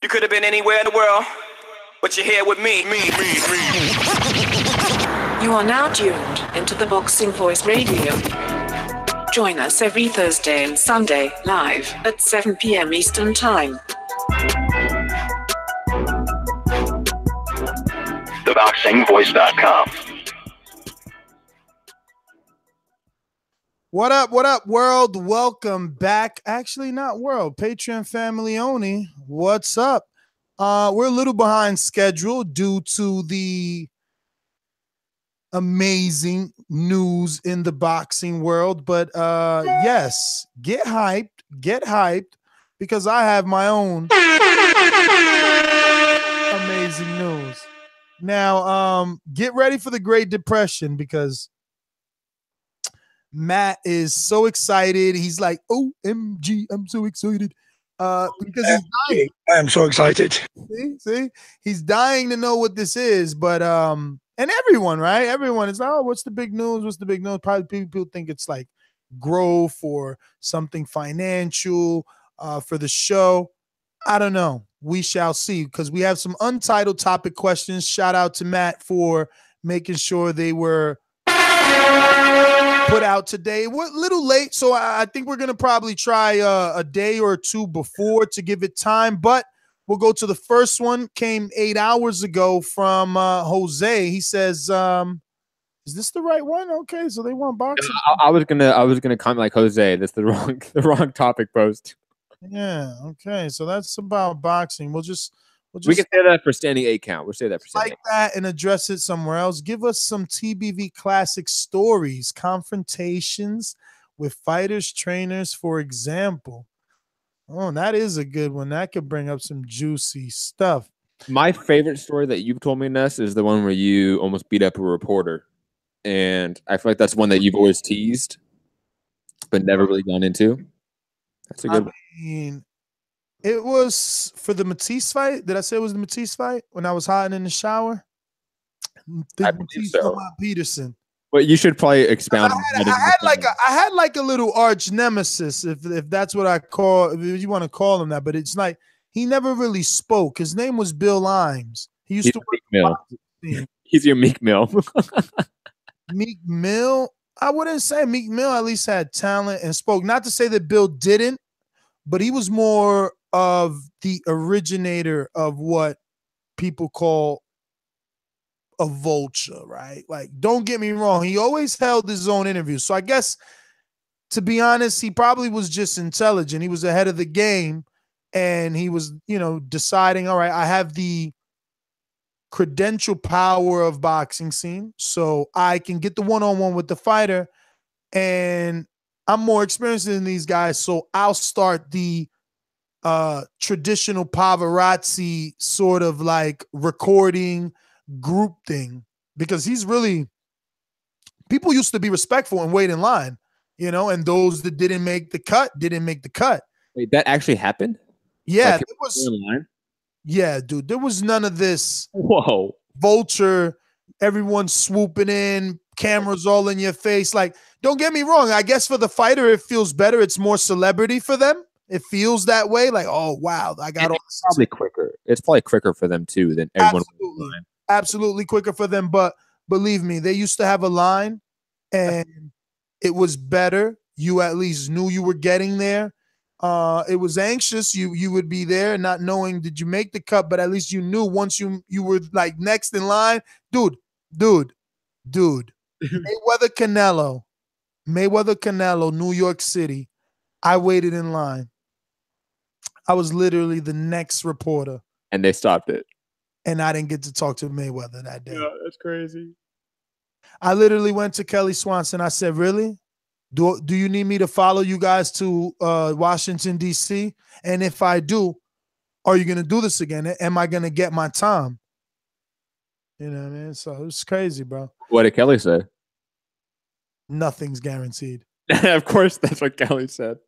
You could have been anywhere in the world, but you're here with me. You are now tuned into the Boxing Voice Radio. Join us every Thursday and Sunday, live at 7 p.m. Eastern Time. ThaBoxingvoice.com. What up, world? Welcome back. Actually, not world. Patreon family only. What's up? We're a little behind schedule due to the amazing news in the boxing world. But yes, get hyped, because I have my own amazing news. Now, get ready for the Great Depression, because Matt is so excited. He's like, OMG, I'm so excited. Because he's dying. I am so excited. See? He's dying to know what this is. But and everyone, right? Everyone is like, oh, what's the big news? What's the big news? Probably people think it's like growth or something financial for the show. I don't know. We shall see, because we have some untitled topic questions. Shout out to Matt for making sure they were put out today. We're a little late, so I think we're going to probably try a day or two before to give it time, but we'll go to the first one. Came 8 hours ago from Jose. He says, is this the right one? Okay, so they want boxing. I was gonna comment like Jose. That's the wrong topic post. Yeah, okay, so that's about boxing. We can say that for standing 8 count. We'll say that for standing like that and address it somewhere else. Give us some TBV classic stories, confrontations with fighters, trainers, for example. Oh, that is a good one. That could bring up some juicy stuff. My favorite story that you've told me, Ness, is the one where you almost beat up a reporter. And I feel like that's one that you've always teased, but never really gone into. That's a good one. I mean, it was for the Matisse fight. Did I say it was the Matisse fight when I was hiding in the shower? I believe so. Peterson. But you should probably expound. I had like a little arch nemesis, if that's what I call, if you want to call him that. But it's like he never really spoke. His name was Bill Imes. He used to work Mill. He's your Meek Mill. Meek Mill. I wouldn't say Meek Mill at least had talent and spoke. Not to say that Bill didn't, but he was more of the originator of what people call a vulture, right? Like, don't get me wrong, he always held his own interviews. So I guess, to be honest, he probably was just intelligent. He was ahead of the game, and he was, deciding, all right, I have the credential power of boxing scene, so I can get the one-on-one with the fighter, and I'm more experienced than these guys, so I'll start the traditional paparazzi sort of like recording group thing, because he's really, people used to be respectful and wait in line, and those that didn't make the cut. Wait, that actually happened? Yeah, like it was. Yeah, dude, there was none of this. Whoa, vulture, everyone swooping in, cameras all in your face. Like, don't get me wrong. I guess for the fighter, it feels better. It's more celebrity for them. It feels that way. Like, oh wow, I got all. It's probably quicker. It's probably quicker for them too than everyone. Absolutely quicker for them. But believe me, they used to have a line, and it was better. You at least knew you were getting there. It was anxious. You would be there, not knowing did you make the cut, but at least you knew once you were like next in line, dude. Mayweather Canelo, New York City. I waited in line. I was literally the next reporter. And they stopped it. And I didn't get to talk to Mayweather that day. Yeah, that's crazy. I literally went to Kelly Swanson. I said, really? Do you need me to follow you guys to Washington, D.C.? And if I do, are you going to do this again? Am I going to get my time? You know what I mean? So it's crazy, bro. What did Kelly say? Nothing's guaranteed. Of course, that's what Kelly said.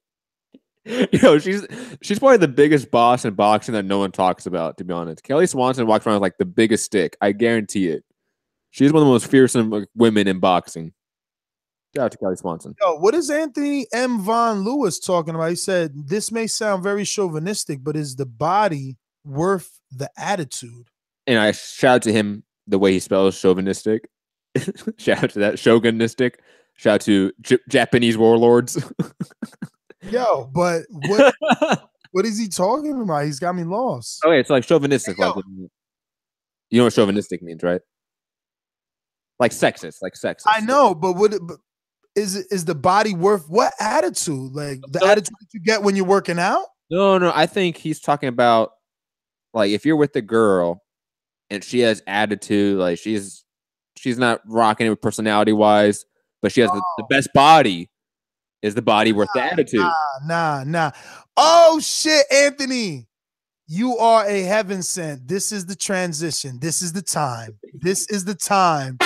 She's probably the biggest boss in boxing that no one talks about, to be honest. Kelly Swanson walks around with like the biggest stick. I guarantee it. She's one of the most fearsome women in boxing. Shout out to Kelly Swanson. Yo, what is Anthony M. Von Lewis talking about? He said, this may sound very chauvinistic, but is the body worth the attitude. And I shout out to him the way he spells chauvinistic. Shout out to that. Shogunistic. Shout out to Japanese warlords. Yo, but what is he talking about? He's got me lost. Okay, it's like chauvinistic. Hey, like, you know what chauvinistic means, right? Like sexist, like sexist. I know, but is the body worth what attitude? Like the attitude that you get when you're working out? No. I think he's talking about like if you're with a girl and she has attitude, like she's not rocking it with personality wise, but she has the best body. Is the body worth the attitude? Nah. Oh shit, Anthony. You are a heaven sent. This is the transition. This is the time. This is the time.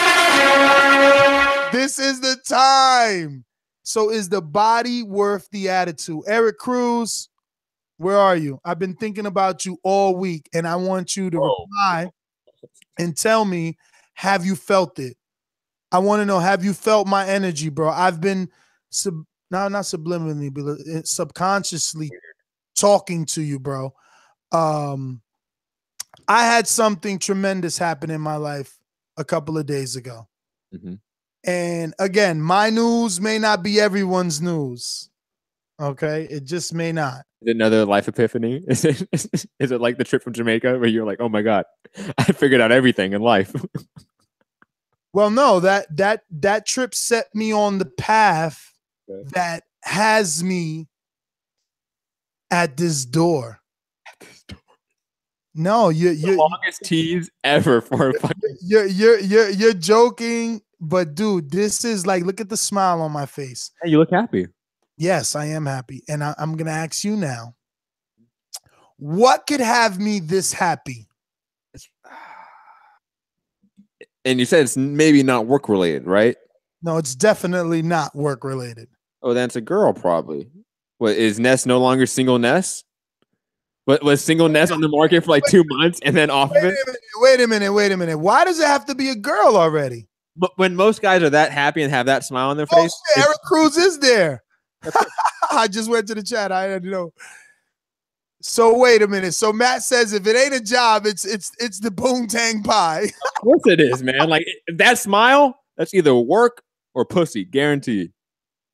This is the time. So is the body worth the attitude? Eric Cruz, where are you? I've been thinking about you all week, and I want you to reply and tell me, have you felt it? I want to know, have you felt my energy, bro? I've been not subliminally, but subconsciously talking to you, bro. I had something tremendous happen in my life a couple of days ago. Mm-hmm. And again, my news may not be everyone's news. Okay? It just may not. Is it another life epiphany? Is it like the trip from Jamaica where you're like, oh my God, I figured out everything in life? Well, no, that trip set me on the path that has me at this door. No, you're the longest tease ever for a fucking. You're joking, but dude, this is like, look at the smile on my face. Hey, you look happy. Yes, I am happy, and I'm gonna ask you now. What could have me this happy? And you said it's maybe not work related, right? No, it's definitely not work related. Oh, that's a girl, probably. What is Ness no longer single Ness? But was single Ness on the market for like 2 months and then off of it? Wait a minute. Why does it have to be a girl already? But when most guys are that happy and have that smile on their face, Eric Cruz is there. I just went to the chat. I didn't know. So wait a minute. So Matt says if it ain't a job, it's the Boontang pie. Of course it is, man. Like that smile, that's either work or pussy, guaranteed.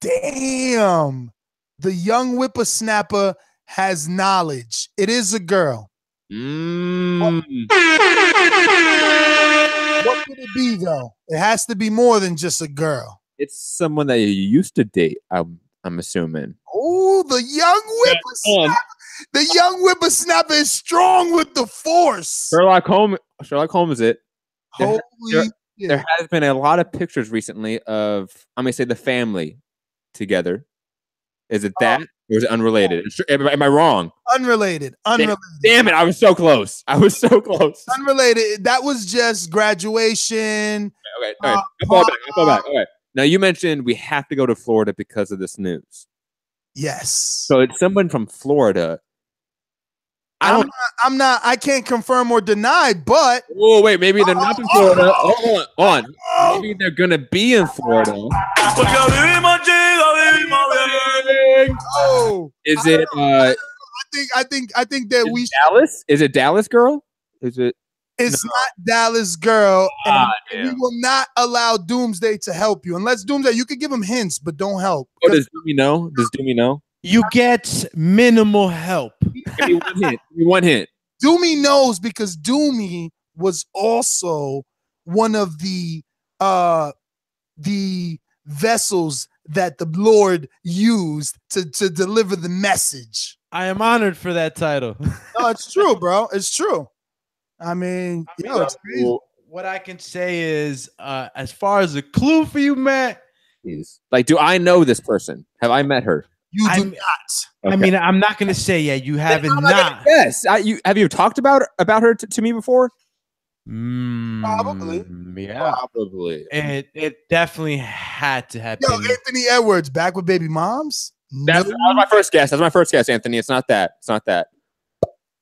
Damn. The young whippersnapper has knowledge. It is a girl. What could it be though? It has to be more than just a girl. It's someone that you used to date, I'm assuming. Oh, the young whippersnapper. The young whippersnapper is strong with the force. Sherlock Holmes is it. Holy there has been a lot of pictures recently of, I'm going to say, the family together. Is it that? Or is it unrelated? Am I wrong? Unrelated. Damn it. I was so close. Unrelated. That was just graduation. Okay. All right. I'll fall back. All right. Now, you mentioned we have to go to Florida because of this news. Yes. So it's someone from Florida. I can't confirm or deny, but. Oh, wait. Maybe they're not from Florida. Hold on. Maybe they're going to be in Florida. Oh, is it? I think that we Dallas. Is it Dallas girl? Is it? It's not Dallas girl. And we will not allow Doomsday to help you unless Doomsday. You could give him hints, but don't help. Oh, does Doomy know? You get minimal help. Give me one hint. Doomy knows because Doomy was also one of the vessels that the Lord used to deliver the message. I am honored for that title. No, it's true, bro. It's true. I mean, it's crazy. What I can say is, as far as a clue for you, Matt. Like, do I know this person? Have I met her? You do not. Okay. I mean, I'm not going to say you haven't not. Yes. Have you talked about her to me before? Probably. Yeah. Probably. It definitely had to happen. Yo, Anthony Edwards back with baby moms? That was my first guess. That's my first guess, Anthony. It's not that.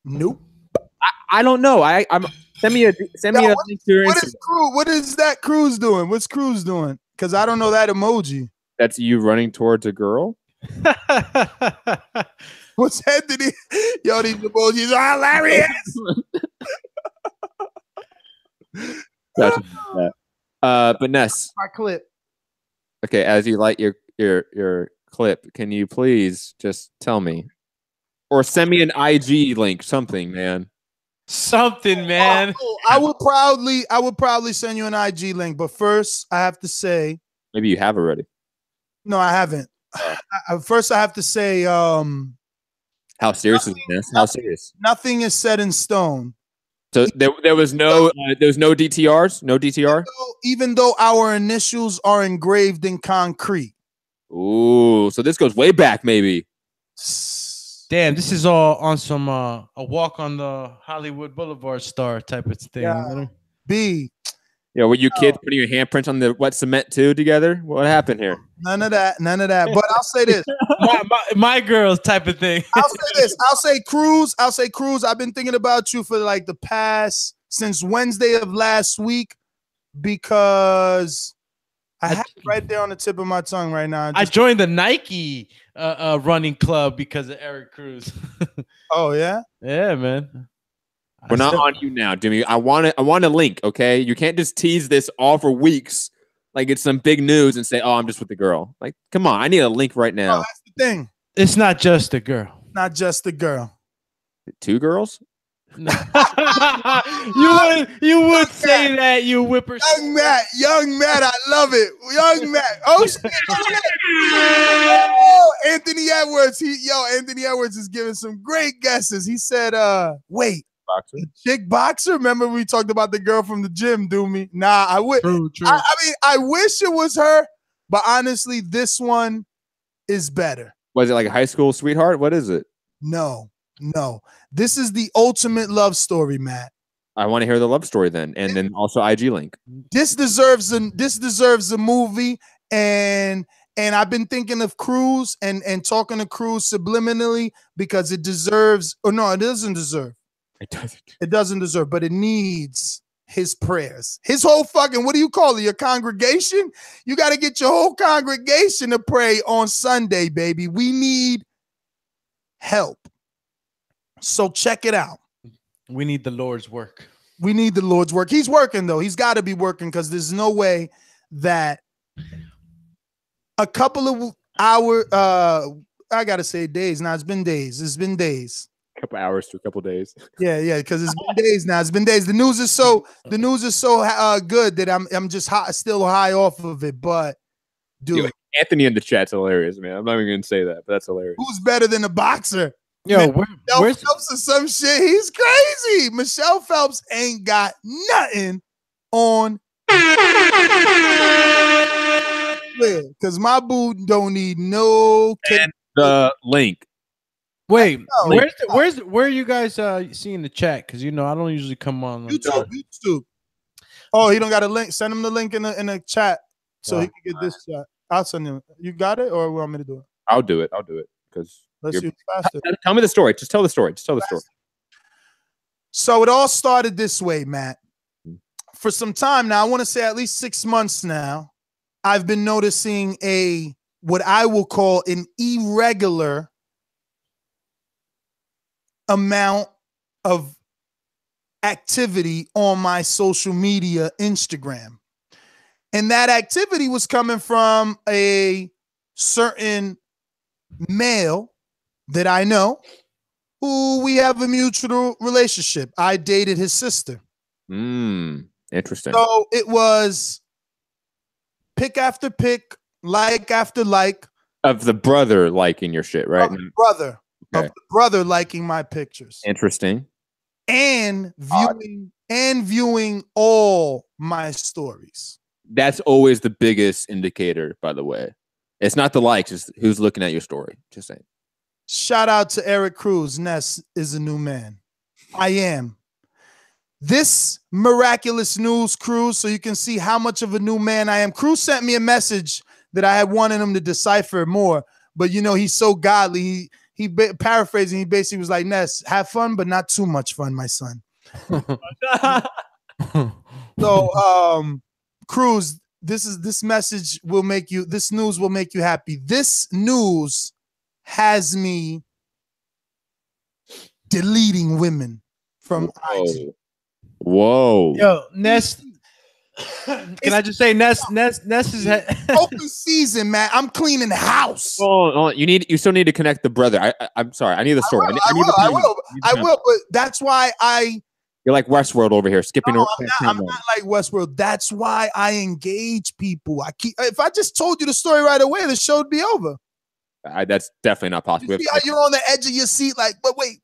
Nope. I don't know. Send me a link to your Instagram. What is that Cruz doing? What's Cruz doing? Because I don't know that emoji. That's you running towards a girl. What's Anthony? Yo, these emojis are hilarious. Gotcha. But Ness, My clip. okay, as you light your clip, can you please just tell me or send me an IG link, something, man? Something, man. I would proudly send you an IG link, but first I have to say, Maybe you have already. no, I haven't. First, I have to say, How serious is this? How serious? nothing is set in stone. So there was no DTRs, no DTR. Even though our initials are engraved in concrete. Ooh, so this goes way back, maybe. Damn, this is all on some a walk on the Hollywood Boulevard star type of thing. Yeah. You know? B. Yeah, were you kids putting your handprints on the wet cement too together? What happened here? None of that. But I'll say this. my girls type of thing. I'll say this. I'll say Cruz. I've been thinking about you for like the past since Wednesday of last week because I have it right there on the tip of my tongue right now. I joined the Nike running club because of Eric Cruz. Oh yeah? Yeah, man. We're not on you now, Jimmy. I want a link, okay? You can't just tease this all for weeks like it's some big news and say, "Oh, I'm just with the girl." Like, come on, I need a link right now. Oh, that's the thing. It's not just a girl. Not just the girl. 2 girls? No. you would say that, you whipper. Young Matt, I love it. Young Matt. Oh shit. Oh, Anthony Edwards. Anthony Edwards is giving some great guesses. He said, wait. Boxer? Chick boxer? Remember we talked about the girl from the gym, do me? Nah, I would. True. I mean, I wish it was her, but honestly, this one is better. Was it like a high school sweetheart? What is it? No. This is the ultimate love story, Matt. I want to hear the love story then, and then also IG link. This deserves a movie, and I've been thinking of Cruz and talking to Cruz subliminally because it deserves. Or no, it doesn't deserve. It doesn't. It doesn't deserve, but it needs his prayers. His whole fucking, what do you call it? Your congregation? You got to get your whole congregation to pray on Sunday, baby. We need help. So check it out. We need the Lord's work. We need the Lord's work. He's working, though. He's got to be working because there's no way that a couple of hours, I got to say days. Now, it's been days. Couple hours to a couple days. Yeah, because it's been days now. It's been days. The news is so good that I'm just still high off of it. But dude, Yo, Anthony in the chat's hilarious, man. I'm not even gonna say that, but that's hilarious. Who's better than a boxer? Yo, Michelle Phelps or some shit. He's crazy. Michelle Phelps ain't got nothing on. Because my boo don't need no. The link. Wait, where are you guys seeing the chat? Because I don't usually come on YouTube. Oh, he don't got a link. Send him the link in the chat so he can get this chat. I'll send him. You got it, or you want me to do it? I'll do it because let's see faster. Tell me the story. Just tell the story. So it all started this way, Matt. For some time now, I want to say at least 6 months now, I've been noticing what I will call an irregular amount of activity on my social media, Instagram. And that activity was coming from a certain male that I know who we have a mutual relationship. I dated his sister. Interesting. So it was pick after pick, like after like. Of the brother liking your shit, right? Of the brother liking my pictures. Interesting. And viewing all my stories. That's always the biggest indicator, by the way. It's not the likes, it's who's looking at your story. Just saying. Shout out to Eric Cruz. Ness is a new man. I am. This miraculous news, Cruz, so you can see how much of a new man I am. Cruz sent me a message that I had wanted him to decipher more, but he's so godly. He paraphrasing, he basically was like, Ness, have fun, but not too much fun, my son. So, Cruz, this news will make you happy. This news has me deleting women from IG. Whoa. Yo, Ness. Can I just say Ness is Open season, man. I'm cleaning the house. Oh, you still need to connect the brother. I'm sorry. I need the story. I will, but that's why you're like Westworld over here, skipping. No, I'm not like Westworld. That's why I engage people. If I just told you the story right away, the show would be over. That's definitely not possible. You see how you're on the edge of your seat, like, but wait,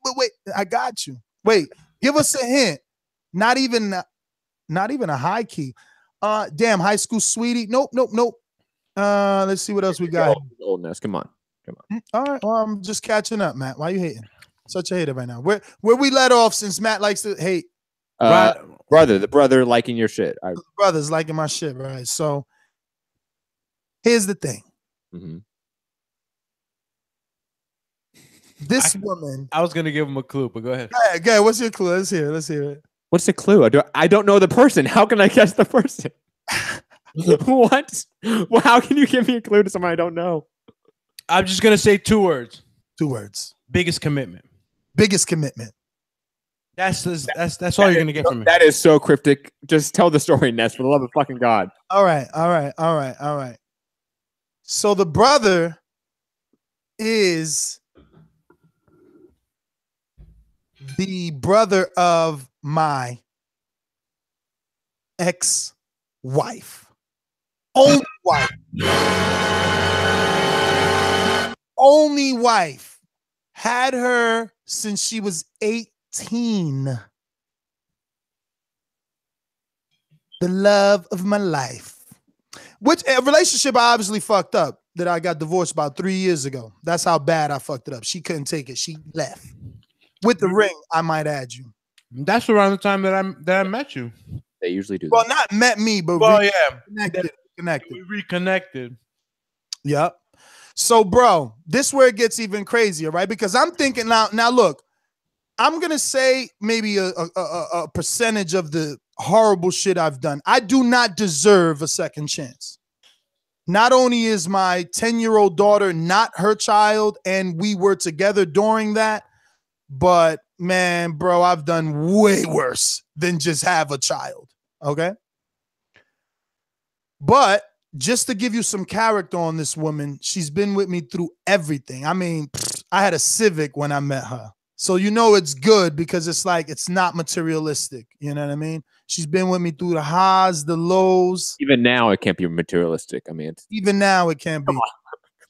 I got you. Wait, give us a hint. Not even a high key. Damn, high school sweetie. Nope. Let's see what else we got. Oldness. Come on. All right. Well, I'm just catching up, Matt. Why you hating? Such a hater right now. Where we let off since Matt likes to hate. The brother liking your shit. Brother's liking my shit, right? So here's the thing. Mm-hmm. This woman. I was gonna give him a clue, but go ahead. Go ahead. What's your clue? Let's hear it. What's the clue? I don't know the person. How can I guess the person? What? Well, how can you give me a clue to someone I don't know? I'm just gonna say 2 words. 2 words. Biggest commitment. Biggest commitment. That's all you're gonna get from me. That is so cryptic. Just tell the story, Ness, for the love of fucking God. All right. So the brother is the brother of my ex-wife. Only wife. Only wife. Had her since she was 18. The love of my life. Which a relationship I obviously fucked up that I got divorced about 3 years ago. That's how bad I fucked it up. She couldn't take it. She left. With the ring, I might add you. That's around the time that I met you. They usually do. Well, not met me, but connected. We reconnected. Yep. So, bro, this is where it gets even crazier, right? Because I'm thinking now. Look, I'm gonna say maybe a percentage of the horrible shit I've done. I do not deserve a second chance. Not only is my 10-year-old daughter not her child, and we were together during that. But man, bro, I've done way worse than just have a child. Okay. But just to give you some character on this woman, she's been with me through everything. I mean, I had a Civic when I met her. So, it's good because it's like, it's not materialistic. You know what I mean? She's been with me through the highs, the lows. Even now, it can't be materialistic. I mean, even now it can't be.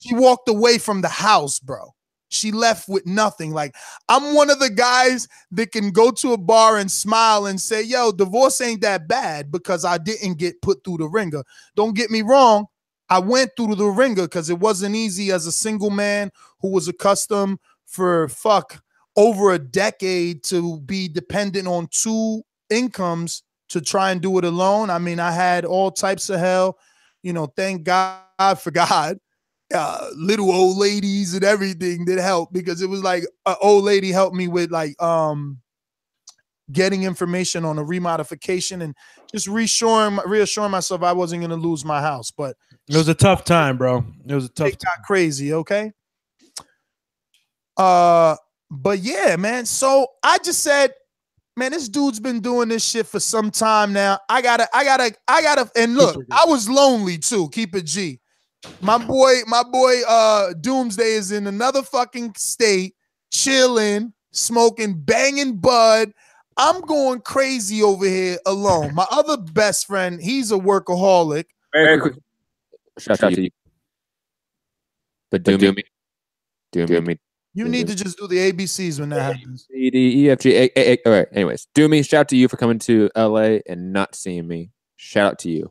She walked away from the house, bro. She left with nothing. Like, I'm one of the guys that can go to a bar and smile and say, yo, divorce ain't that bad because I didn't get put through the ringer. Don't get me wrong. I went through the ringer because it wasn't easy as a single man who was accustomed for over a decade to be dependent on 2 incomes to try and do it alone. I mean, I had all types of hell, thank God for God. Little old ladies and everything that helped because it was like an old lady helped me with like getting information on a remodification and just reassuring myself I wasn't going to lose my house. But it was a tough time, bro. It was a tough time. It got crazy, okay? But yeah, man. So I just said, man, this dude's been doing this shit for some time now. I gotta, and look, I was lonely too. Keep it G. My boy, Doomsday is in another fucking state, chilling, smoking, banging bud. I'm going crazy over here alone. My other best friend, he's a workaholic. Very quick. Shout out to you. But do me. You need to just do the ABCs when that happens. C, D, E, F, G, A. All right. Anyways, do me. Shout out to you for coming to LA and not seeing me. Shout out to you.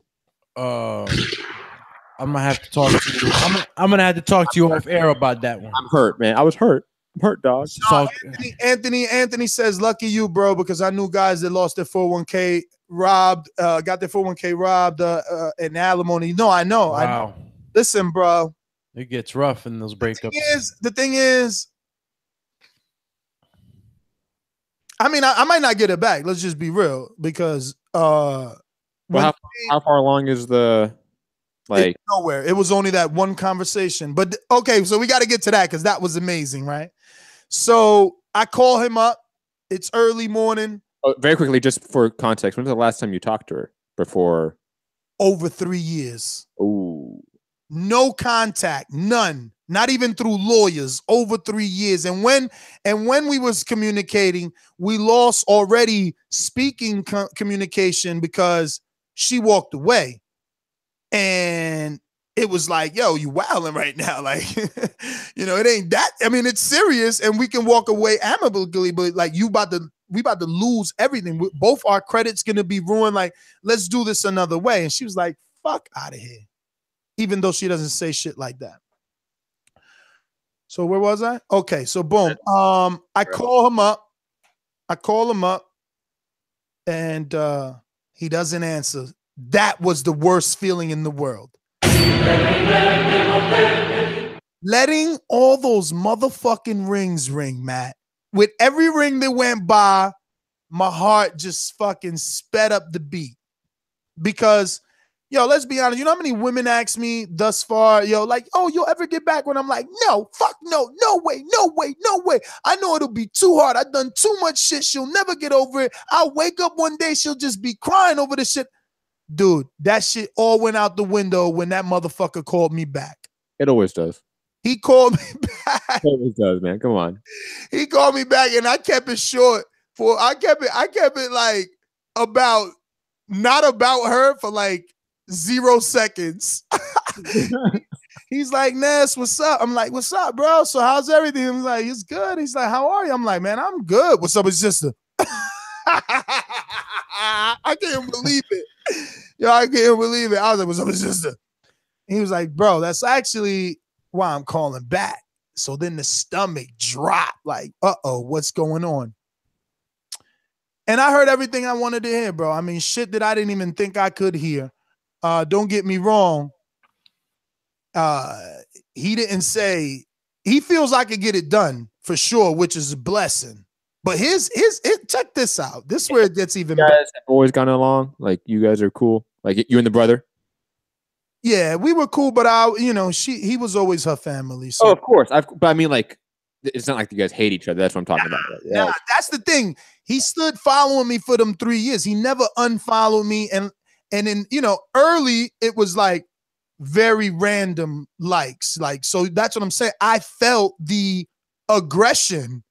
I'm gonna have to talk to you. I'm gonna have to talk to you off air about that one. I'm hurt, man. I was hurt. I'm hurt, dog. No, Anthony says, lucky you, bro, because I knew guys that lost their 401k robbed, got their 401k robbed in alimony. No, I know. Wow. I know. Listen, bro. It gets rough in those breakups. The thing is, I mean, I might not get it back. Let's just be real, because how far along is the nowhere? It was only that one conversation. But okay, so we got to get to that because that was amazing, right? So I call him up. It's early morning. Oh, very quickly, just for context, when's the last time you talked to her before? Over 3 years. Oh, No contact, none. Not even through lawyers. Over 3 years. And when we was communicating, we lost already speaking communication because she walked away. And it was like, yo, you wilding right now. Like, it ain't that. I mean, it's serious and we can walk away amicably, but like we about to lose everything. Both our credit's going to be ruined. Like, let's do this another way. And she was like, fuck out of here. Even though she doesn't say shit like that. So where was I? Okay, so boom. I call him up. And he doesn't answer. That was the worst feeling in the world. Letting all those motherfucking rings ring, Matt. With every ring that went by, my heart just fucking sped up the beat. Because, yo, let's be honest. You know how many women ask me thus far, yo, like, oh, you'll ever get back? When I'm like, no, fuck no, no way, no way, no way. I know it'll be too hard. I've done too much shit. She'll never get over it. I'll wake up one day, she'll just be crying over the shit. Dude, that shit all went out the window when that motherfucker called me back. it always does. He called me back. It always does, man. Come on. He called me back and I kept it short. I kept it like not about her for like 0 seconds. He's like, Ness, what's up? I'm like, what's up, bro? So how's everything? I'm like, it's good. He's like, how are you? I'm like, man, I'm good. What's up, his sister? I can't believe it. Yo, I can't believe it. I was like, what's up, his sister? He was like, bro, that's actually why I'm calling back. So then the stomach dropped, like, uh-oh, what's going on? And I heard everything I wanted to hear, bro. I mean, shit that I didn't even think I could hear. Don't get me wrong. He didn't say, he feels I could get it done for sure, which is a blessing. But check this out. This is where it gets even better. better. You guys have always gotten along? Like, you guys are cool? Like, you and the brother? Yeah, we were cool, but he was always her family. So. Oh, of course. But I mean, like, it's not like you guys hate each other. That's what I'm talking about. Nah, that's the thing. He stood following me for them 3 years. He never unfollowed me. And then, early, it was like very random likes. Like, so that's what I'm saying. I felt the aggression.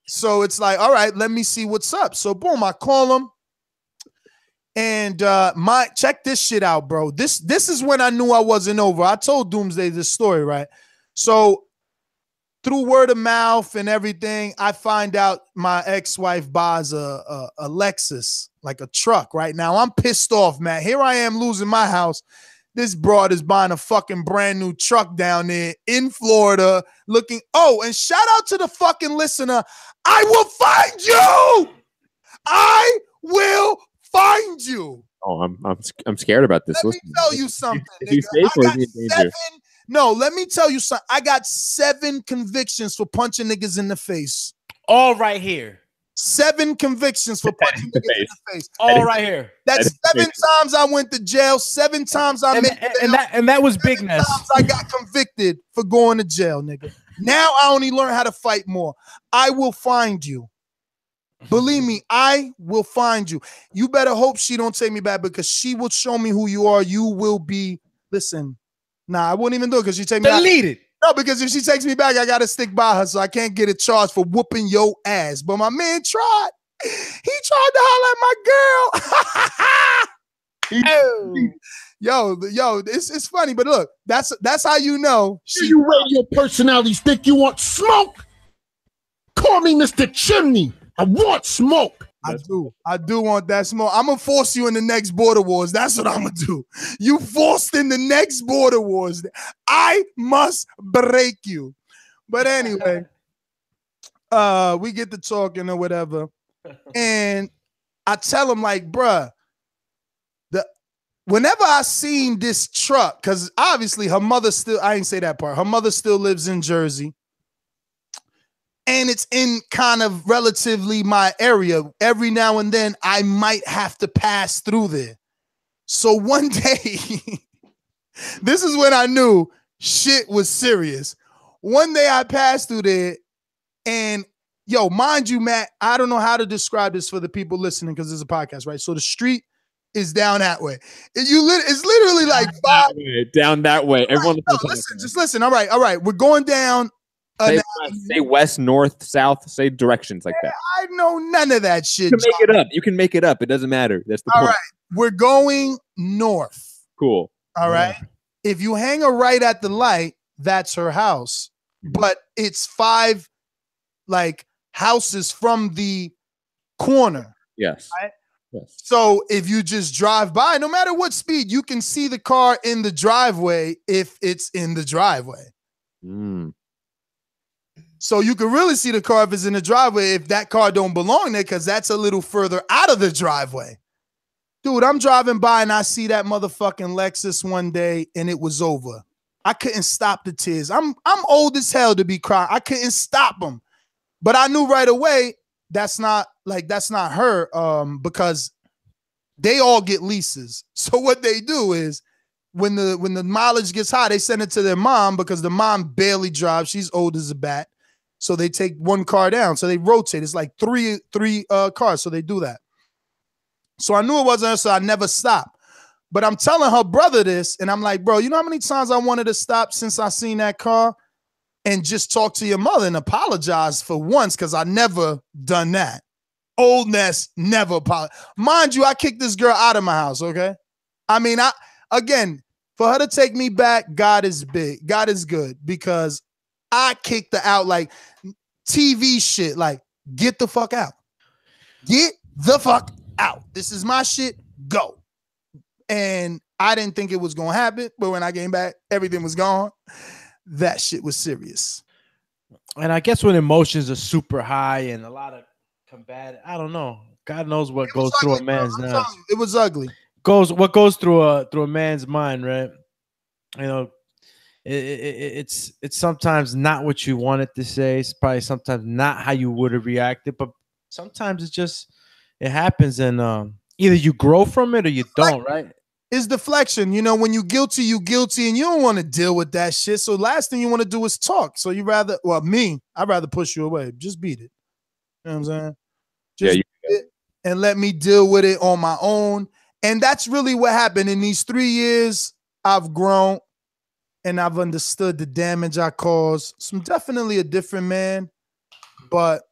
So it's like, all right, let me see what's up. So boom, I call him. And check this shit out, bro. This is when I knew I wasn't over. I told Doomsday this story, right? So through word of mouth and everything, I find out my ex-wife buys a Lexus, like a truck right now. I'm pissed off, man. Here I am losing my house. This broad is buying a fucking brand new truck down there in Florida looking. Oh, and shout out to the fucking listener. I will find you. I will find you. Oh, I'm scared about this. Let me tell you something. Is he safe or is he in danger? No, let me tell you something. I got 7 convictions for punching niggas in the face. All right here. 7 convictions for punching niggas in the face. All right here. That's 7 times I went to jail. 7 times I made and that was bigness. I got convicted for going to jail, nigga. Now I only learn how to fight more. I will find you. Believe me, I will find you. You better hope she don't take me back because she will show me who you are. You will be. Listen, nah, I wouldn't even do it because she take me back. Delete it. No, because if she takes me back, I got to stick by her, so I can't get a charge for whooping your ass. But my man tried. He tried to holler at my girl. Yo, it's funny, but look, that's how you know. You radio personalities think you want smoke? Call me Mr. Chimney. I want smoke. I do want that smoke. I'm gonna force you in the next Border Wars. That's what I'm gonna do. You forced in the next Border Wars. I must break you. But anyway, we get to talking or whatever, and I tell him like, bruh, whenever I seen this truck, because obviously her mother still, I ain't say that part. Her mother still lives in Jersey. And it's in kind of relatively my area. Every now and then, I might have to pass through there. So one day, this is when I knew shit was serious. One day I passed through there, And yo, mind you, Matt, I don't know how to describe this for the people listening because it's a podcast, right? So the street is down that way. It's literally like down that way. Everyone, no, listen, just listen. All right. We're going down. Say west, north, south. Say directions like that. I know none of that shit. You can make it up. You can make it up. It doesn't matter. That's the point. All right, we're going north. Cool. All right. If you hang a right at the light, that's her house. But it's 5 like houses from the corner. Yes. Right? Yes. So if you just drive by, no matter what speed, you can see the car in the driveway if it's in the driveway. So you can really see the car if it's in the driveway if that car don't belong there because that's a little further out of the driveway. Dude, I'm driving by and I see that motherfucking Lexus one day and it was over. I couldn't stop the tears. I'm old as hell to be crying. I couldn't stop them. But I knew right away that's not her because they all get leases. So what they do is when the mileage gets high, they send it to their mom because the mom barely drives. She's old as a bat. So they take one car down. So they rotate. It's like three cars. So they do that. So I knew it wasn't her, so I never stopped. But I'm telling her brother this, and I'm like, bro, you know how many times I wanted to stop since I seen that car and just talk to your mother and apologize for once because I never done that. Oldness, never apologize. Mind you, I kicked this girl out of my house, okay? I mean, again, for her to take me back, God is big. God is good because I kicked her out like TV shit. Like, get the fuck out. Get the fuck out. This is my shit. Go. And I didn't think it was going to happen. But when I came back, everything was gone. That shit was serious. And I guess when emotions are super high and a lot of combative, I don't know. God knows what goes through a man's mind. It was ugly. What goes through a man's mind, right? You know, it's sometimes not what you wanted to say. It's probably sometimes not how you would have reacted, but sometimes it happens, and either you grow from it or you don't, right? It's deflection. You know, when you guilty, and you don't want to deal with that shit. So last thing you want to do is talk. So I'd rather push you away. Just beat it. You know what I'm saying? Just beat it and let me deal with it on my own. And that's really what happened. In these 3 years, I've grown and I've understood the damage I caused. So I'm definitely a different man, but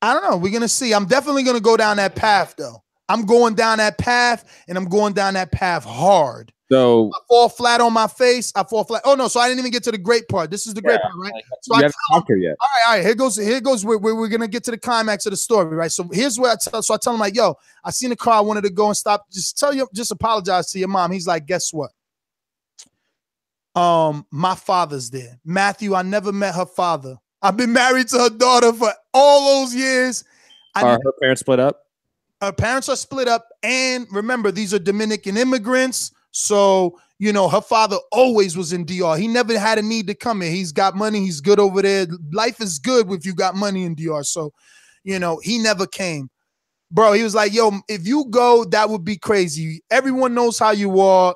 I don't know. We're going to see. I'm definitely going to go down that path, though. I'm going down that path, and I'm going down that path hard. So I fall flat on my face. I fall flat. Oh, no. So I didn't even get to the great part. This is the great part, right? So you haven't talked her yet. All right. Here goes. We're going to get to the climax of the story, right? So here's where I tell him, like, yo, I seen a car. I wanted to go and stop. Just apologize to your mom. He's like, guess what? My father's there. Matthew, I never met her father. I've been married to her daughter for all those years. Are her parents split up? Her parents are split up. And remember, these are Dominican immigrants. So, you know, her father always was in DR. He never had a need to come here. He's got money. He's good over there. Life is good if you got money in DR. So, you know, he never came. Bro, he was like, yo, if you go, that would be crazy. Everyone knows how you are.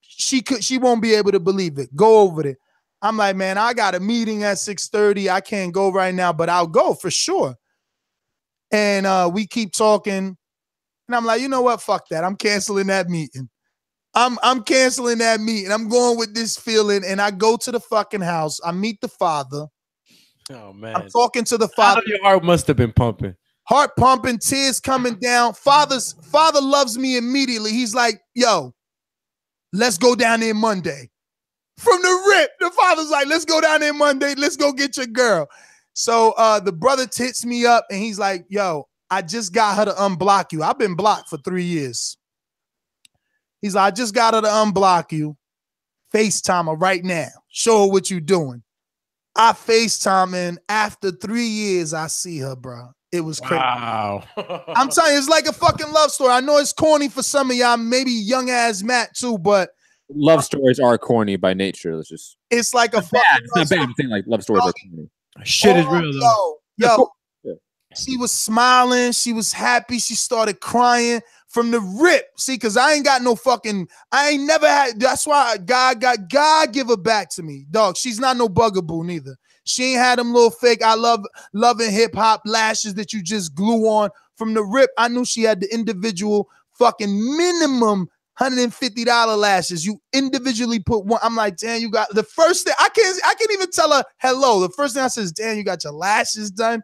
She won't be able to believe it. Go over there. I'm like, man, I got a meeting at 6:30. I can't go right now, but I'll go for sure. And we keep talking. And I'm like, you know what? Fuck that. I'm canceling that meeting. I'm canceling that meeting. I'm going with this feeling. And I go to the fucking house. I meet the father. Oh, man. I'm talking to the father. Your heart must have been pumping. Heart pumping, tears coming down. Father loves me immediately. He's like, yo, let's go down there Monday. From the rip, the father's like, let's go down there Monday. Let's go get your girl. So the brother hits me up and he's like, yo, I just got her to unblock you. I've been blocked for 3 years. He's like, I just got her to unblock you. FaceTime her right now. Show her what you're doing. I FaceTime and after 3 years, I see her, bro. It was crazy. Wow. I'm telling you, it's like a fucking love story. I know it's corny for some of y'all, maybe young ass Matt too, but love stories are corny by nature. It's like a fucking it's not bad. I'm saying like love stories are corny. Shit is real though. Yo, she was smiling. She was happy. She started crying from the rip. See, because I ain't got no fucking, I ain't never had, that's why God give her back to me. Dog, she's not no bugaboo neither. She ain't had them little fake I love and hip hop lashes that you just glue on. From the rip, I knew she had the individual fucking minimum $150 lashes. You individually put one. I'm like, damn, you got the first thing. I can't even tell her hello. The first thing I says, damn, you got your lashes done.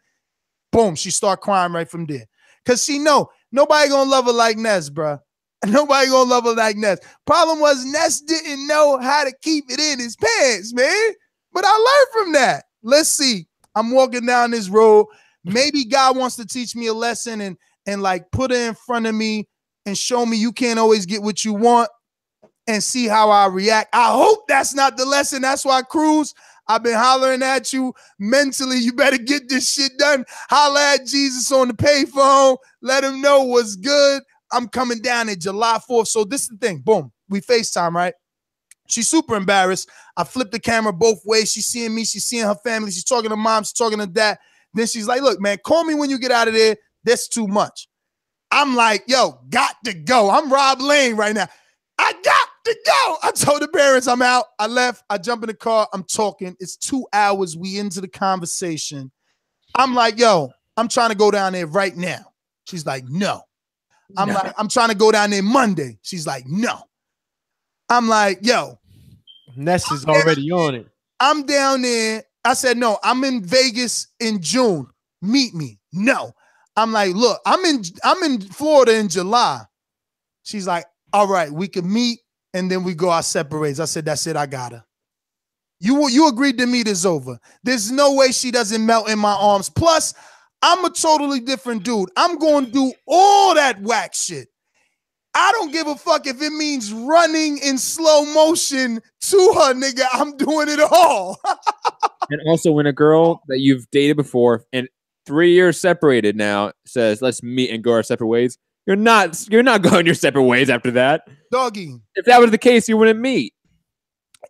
Boom, she start crying right from there. Cause she know nobody gonna love her like Ness, bro. Nobody gonna love her like Ness. Problem was Ness didn't know how to keep it in his pants, man. But I learned from that. Let's see. I'm walking down this road. Maybe God wants to teach me a lesson and like put it in front of me and show me you can't always get what you want and see how I react. I hope that's not the lesson. That's why, Cruz, I've been hollering at you mentally. You better get this shit done. Holler at Jesus on the payphone. Let him know what's good. I'm coming down in July 4th. So this is the thing. Boom. We FaceTime, right? She's super embarrassed. I flip the camera both ways. She's seeing me. She's seeing her family. She's talking to mom. She's talking to dad. Then she's like, look, man, call me when you get out of there. That's too much. I'm like, yo, got to go. I'm Rob Lane right now. I got to go. I told the parents I'm out. I left. I jump in the car. I'm talking. It's 2 hours. We into the conversation. I'm like, yo, I'm trying to go down there right now. She's like, no. I'm like, I'm trying to go down there Monday. She's like, no. I'm like, yo. Ness is already on it. I'm down there. I said, no, I'm in Vegas in June. Meet me. No. I'm like, look, I'm in Florida in July. She's like, all right, we can meet and then we go our separate ways. I said, that's it. I got her. You agreed to meet is over. There's no way she doesn't melt in my arms. Plus, I'm a totally different dude. I'm going to do all that whack shit. I don't give a fuck if it means running in slow motion to her, nigga. I'm doing it all. And also, when a girl that you've dated before and 3 years separated now says, let's meet and go our separate ways, you're not going your separate ways after that. Doggy. If that was the case, you wouldn't meet.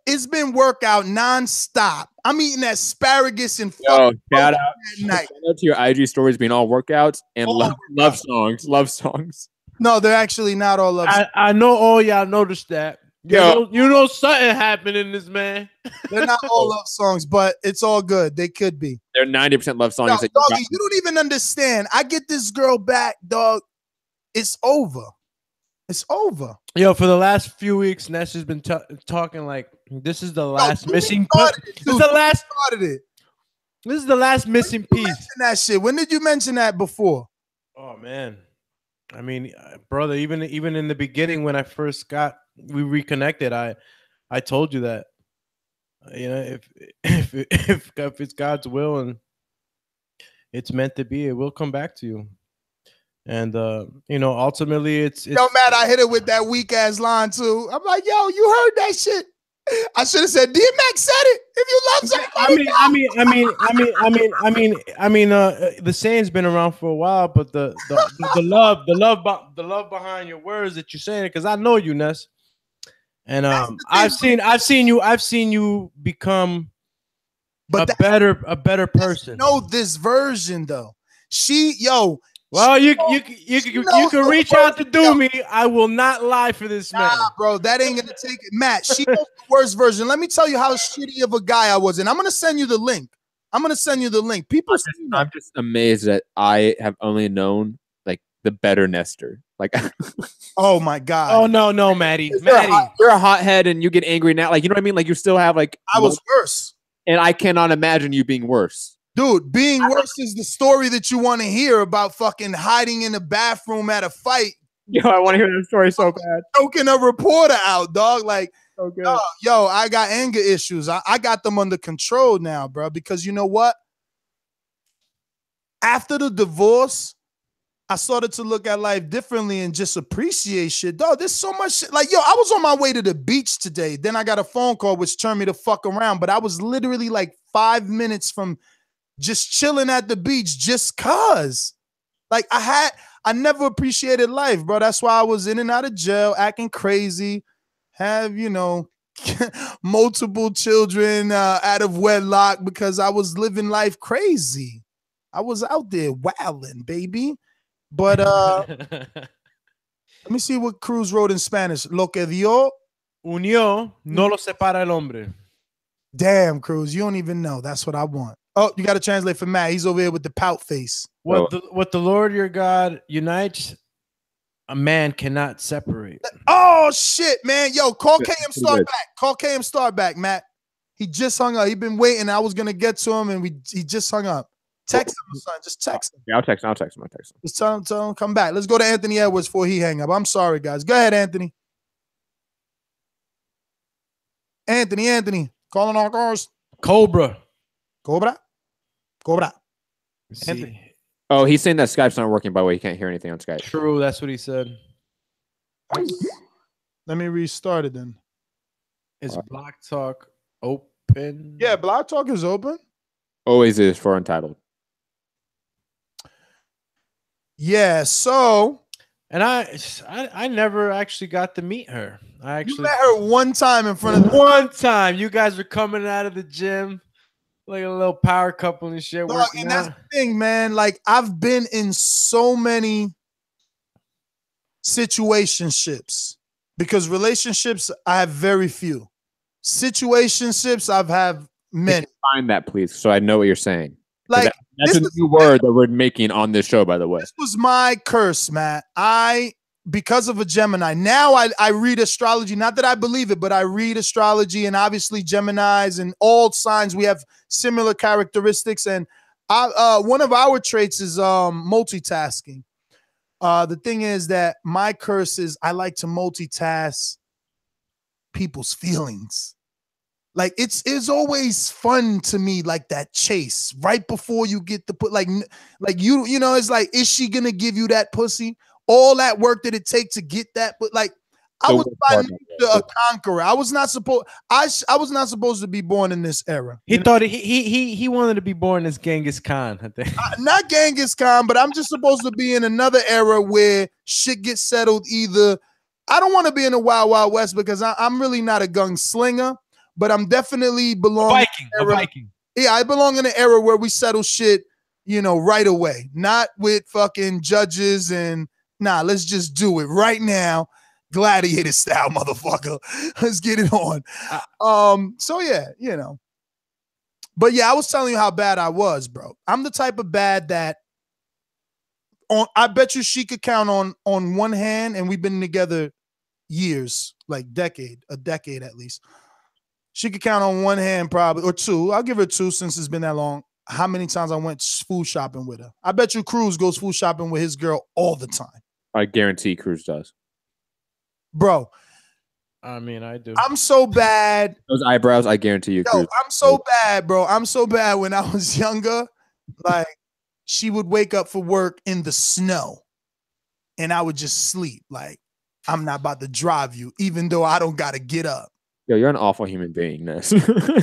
It's been workout nonstop. I'm eating asparagus and shout out night. Shout out to your IG stories being all workouts and love songs. No, they're actually not all love songs. I know all y'all noticed that. You know something happened in this, man. They're not all love songs, but it's all good. They could be. They're 90% love songs. No, doggy, you don't even understand. I get this girl back, dog. It's over. It's over. Yo, for the last few weeks, Ness has been talking like this is the last missing piece. This is the last missing piece. That shit. When did you mention that before? Oh man, I mean, brother, even in the beginning when I first we reconnected, I told you that, you know, if it's God's will and it's meant to be, it will come back to you. And you know, ultimately, it's no matter. I hit it with that weak ass line too. I'm like, yo, you heard that shit? I should have said DMX said it. If you love somebody, I mean, the saying's been around for a while, but the love behind your words that you're saying, because I know you, Ness, and I've seen you become a better person. Know this version though. Well, you can reach out to do me. I will not lie for this man. Bro, that ain't gonna take it. Matt, she knows the worst version. Let me tell you how shitty of a guy I was, and I'm gonna send you the link. People, I'm just amazed that I have only known like the better Nestor. Like, oh my god. Oh no, Maddie. You're a hothead, and you get angry now. Like, you know what I mean? Like, you still have like. I was worse, and I cannot imagine you being worse. Dude, being worse is the story that you want to hear about fucking hiding in the bathroom at a fight. Yo, I want to hear that story so bad. Choking a reporter out, dog. Like, so good. Yo, I got anger issues. I got them under control now, bro. Because you know what? After the divorce, I started to look at life differently and just appreciate shit. Dog, there's so much shit. Like, yo, I was on my way to the beach today. Then I got a phone call which turned me the fuck around. But I was literally like 5 minutes from just chilling at the beach just cause. Like, I never appreciated life, bro. That's why I was in and out of jail, acting crazy, have, you know, multiple children out of wedlock because I was living life crazy. I was out there wilding, baby. But let me see what Cruz wrote in Spanish. Lo que Dios unió no lo separa el hombre. Damn, Cruz, you don't even know. That's what I want. Oh, you got to translate for Matt. He's over here with the pout face. What the Lord your God unites, a man cannot separate. Oh shit, man. Yo, call KM Start back. Call KM Start back, Matt. He just hung up. He been waiting. I was gonna get to him, and he just hung up. Text him, son. Just text him. Yeah, I'll text him. Just tell him come back. Let's go to Anthony Edwards before he hang up. I'm sorry, guys. Go ahead, Anthony. Anthony. Calling all cars. Cobra. See. Oh, he's saying that Skype's not working, by the way. He can't hear anything on Skype. True, that's what he said. Let me restart it then. Is Block Talk open? Yeah, Block Talk is open. Always is for Untitled. Yeah, so and I never actually got to meet her. I actually met her one time in front of one time. You guys were coming out of the gym like a little power couple and shit. Dog, and that's the thing, man. Like, I've been in so many situationships because relationships I have very few. Situationships I've had many. Find that, please, so I know what you're saying. Like, that's a new word that we're making on this show, by the way. This was my curse, Matt. Because of a Gemini. Now I read astrology. Not that I believe it, but I read astrology, and obviously Geminis and all signs, we have similar characteristics. And one of our traits is multitasking. The thing is that my curse is I like to multitask people's feelings. Like it's always fun to me, like that chase right before you get the put, like you know, it's like, is she gonna give you that pussy? All that work that it takes to get that, but like I was by nature a conqueror. I was not supposed. I was not supposed to be born in this era. He thought he wanted to be born as Genghis Khan. I think not Genghis Khan, but I'm just supposed to be in another era where shit gets settled. Either I don't want to be in the Wild Wild West because I'm really not a gunslinger, but I'm definitely belong. A Viking. Yeah, I belong in an era where we settle shit, you know, right away, not with fucking judges and. Nah, let's just do it right now. Gladiator style, motherfucker. Let's get it on. So yeah, you know. But yeah, I was telling you how bad I was, bro. I'm the type of bad that I bet you she could count on one hand, and we've been together years, like a decade at least. She could count on one hand probably, or two. I'll give her two since it's been that long. How many times I went food shopping with her. I bet you Cruz goes food shopping with his girl all the time. I guarantee Cruz does. Bro. I mean, I do. I'm so bad. Those eyebrows, I guarantee you, Cruz. I'm so bad, bro. I'm so bad when I was younger. Like, she would wake up for work in the snow, and I would just sleep. Like, I'm not about to drive you, even though I don't got to get up. Yo, you're an awful human being, Ness.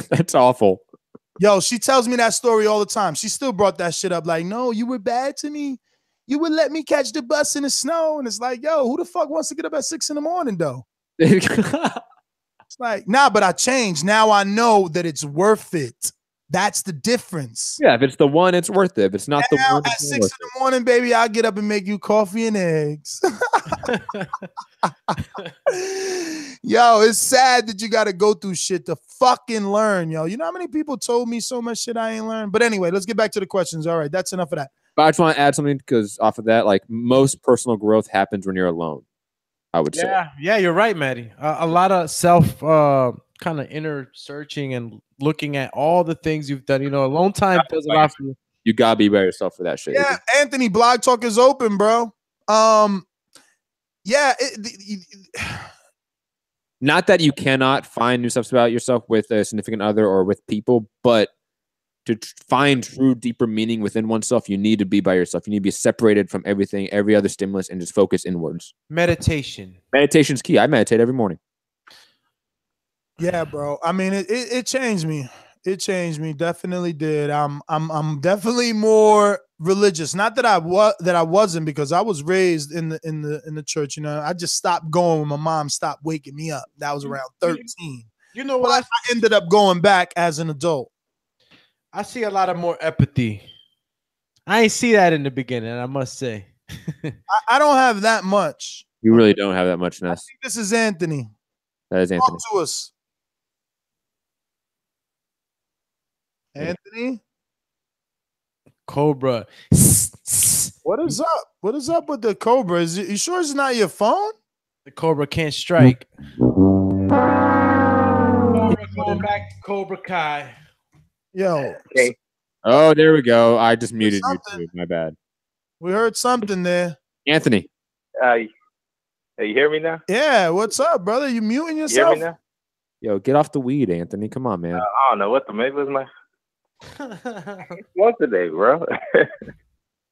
That's awful. Yo, she tells me that story all the time. She still brought that shit up. Like, no, you were bad to me. You would let me catch the bus in the snow. And it's like, yo, who the fuck wants to get up at 6 a.m, though? It's like, nah, but I changed. Now I know that it's worth it. That's the difference. Yeah, if it's the one, it's worth it. If it's not now, the one, at 6 a.m, baby, I'll get up and make you coffee and eggs. Yo, it's sad that you got to go through shit to fucking learn, yo. You know how many people told me so much shit I ain't learned? But anyway, let's get back to the questions. All right, that's enough of that. But I just want to add something because off of that, like most personal growth happens when you're alone, I would say. Yeah, you're right, Maddie. A lot of self kind of inner searching and looking at all the things you've done. You know, alone time does a lot for you. You gotta be by yourself for that shit. Yeah, Anthony, Blog Talk is open, bro. Yeah. Not that you cannot find new stuff about yourself with a significant other or with people, but to find true, deeper meaning within oneself, you need to be by yourself. You need to be separated from everything, every other stimulus, and just focus inwards. Meditation. Meditation's key. I meditate every morning. Yeah, bro. I mean, it changed me. It changed me. Definitely did. I'm definitely more religious. Not that I wasn't, because I was raised in the church. You know, I just stopped going when my mom stopped waking me up. That was around 13. You know what? I ended up going back as an adult. I see a lot of more empathy. I ain't see that in the beginning, I must say. I don't have that much. You really don't have that much, Ness. I think this is Anthony. That is Anthony. Talk to us. Anthony, Cobra. what is up? What is up with the Cobra? You sure it's not your phone? The Cobra can't strike. Cobra going back to Cobra Kai. Yo, Okay. Oh, there we go. I just muted you something. too. My bad. we heard something there. Anthony. Hey, you hear me now? Yeah, what's up, brother? You muting You hear yourself? me now? Yo, get off the weed, Anthony. Come on, man. I don't know what the maybe it was my what today, bro.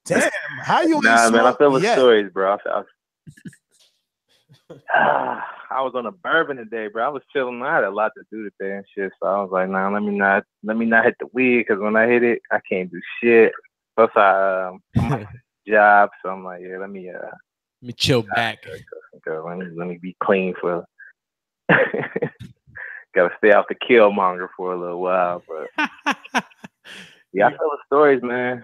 Damn, how you Nah, ain't man, I smoked feel the yet? stories, bro. I was on a bourbon today, bro. I was chilling. I had a lot to do today and shit, so I was like, nah, let me not hit the weed, because when I hit it, I can't do shit. Plus, I'm on a job, so I'm like, yeah, let me chill back. Let me be clean for. Gotta stay off the Killmonger for a little while, but yeah, I feel the stories, man.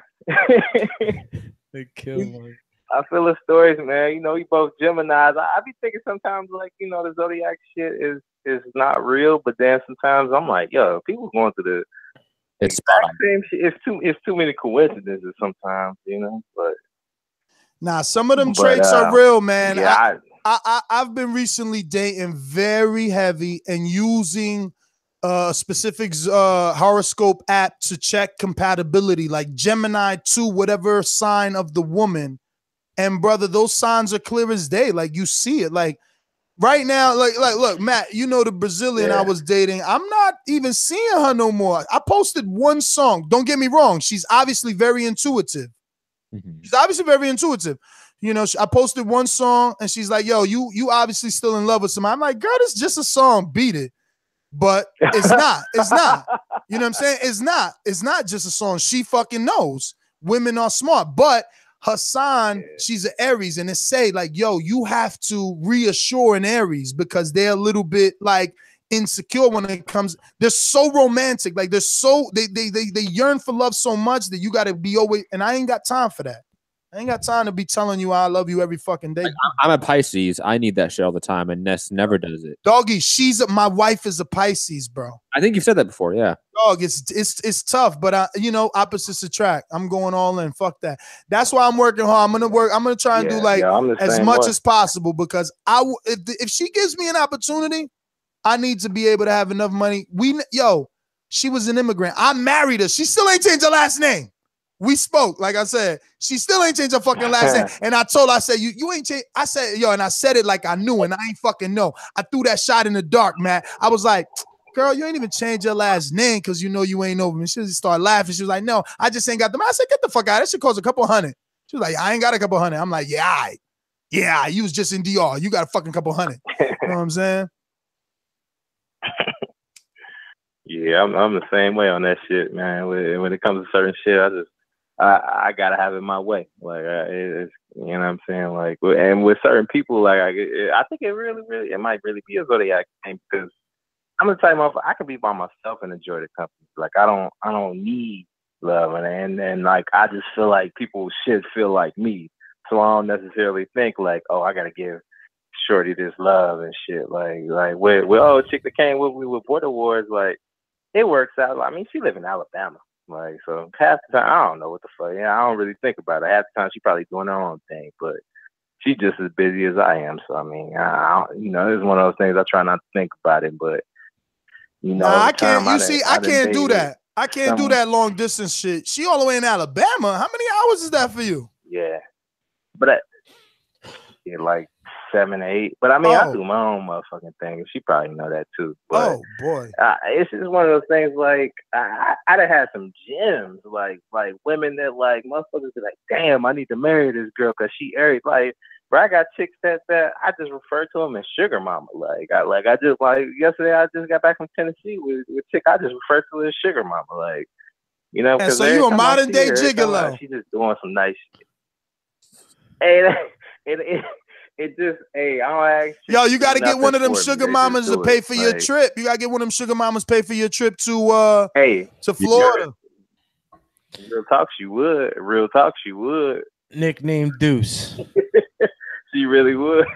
The Killmonger. I feel the stories, man. You know, we both Geminis. I be thinking sometimes, like, you know, the zodiac shit is not real, but then sometimes I'm like, yo, people going through the It's exact same shit. It's too many coincidences sometimes, you know. But nah, some of them traits are real, man. Yeah, I've been recently dating very heavy and using a specific horoscope app to check compatibility, like Gemini 2, whatever sign of the woman. And brother, those signs are clear as day. Like you see it. Like right now, like look, Matt, you know the Brazilian I was dating. I'm not even seeing her no more. I posted one song. Don't get me wrong. She's obviously very intuitive. She's obviously very intuitive. You know, I posted one song and she's like, yo, you obviously still in love with somebody. I'm like, girl, it's just a song. Beat it. But it's not. It's not. You know what I'm saying? It's not. It's not just a song. She fucking knows. Women are smart. But her sign, she's an Aries, and it say like, yo, you have to reassure an Aries because they're a little bit like insecure when it comes. They're so romantic, like they're so they yearn for love so much that you got to be always. And I ain't got time for that. I ain't got time to be telling you I love you every fucking day. I'm a Pisces. I need that shit all the time, and Ness never does it. Doggy, my wife is a Pisces, bro. I think you've said that before, yeah. Dog, it's tough, but you know, opposites attract. I'm going all in. Fuck that. That's why I'm working hard. I'm gonna try and do like as much as possible, because if she gives me an opportunity, I need to be able to have enough money. She was an immigrant. I married her. She still ain't changed her last name. We spoke, like I said, she still ain't changed her fucking last name. And I told her, I said, you ain't changed. I said, yo, and I said it like I knew, and I ain't fucking know. I threw that shot in the dark, man. I was like, girl, you ain't even changed your last name because you know you ain't over me. She just started laughing. She was like, no, I just ain't got the money. I said, get the fuck out. That shit cost a couple hundred. She was like, I ain't got a couple hundred. I'm like, yeah, all right. Yeah, you was just in DR. You got a fucking couple hundred. You know what I'm saying? Yeah, I'm the same way on that shit, man. When it comes to certain shit, I gotta have it my way. Like, it's, you know what I'm saying? Like, and with certain people, like, I think it might really be a zodiac thing, because I'm the type of, I can be by myself and enjoy the company. Like, I don't need love, and like, I just feel like people should feel like me. So I don't necessarily think like, oh, I gotta give shorty this love and shit. Like with chick that came with me with Border Wars, like, it works out. I mean, she live in Alabama. Like, so half the time, I don't know what the fuck. Yeah, I don't really think about it. Half the time, she probably doing her own thing, but she's just as busy as I am. So, I mean, you know, it's one of those things I try not to think about it, but, you know. Nah, I can't. You see, I can't do that. I can't do that long distance shit. She all the way in Alabama. How many hours is that for you? Yeah. But like 7 or 8. But I mean, I do my own motherfucking thing. She probably know that too. But, boy, it's just one of those things. Like, I'd have had some gems, like women that like motherfuckers be like, damn, I need to marry this girl because she Aries. Like, bro, I got chicks that I just refer to them as sugar mama. Like yesterday I just got back from Tennessee with a chick I just refer to as sugar mama. Like, you know, so you a modern day gigolo. She's just doing some nice shit. Hey, it just, I don't ask. Yo, you got to get one of them sugar mamas to pay for your trip. You got to get one of them sugar mamas pay for your trip to Florida. Real talk, she would. Real talk, she would. Nickname Deuce. She really would.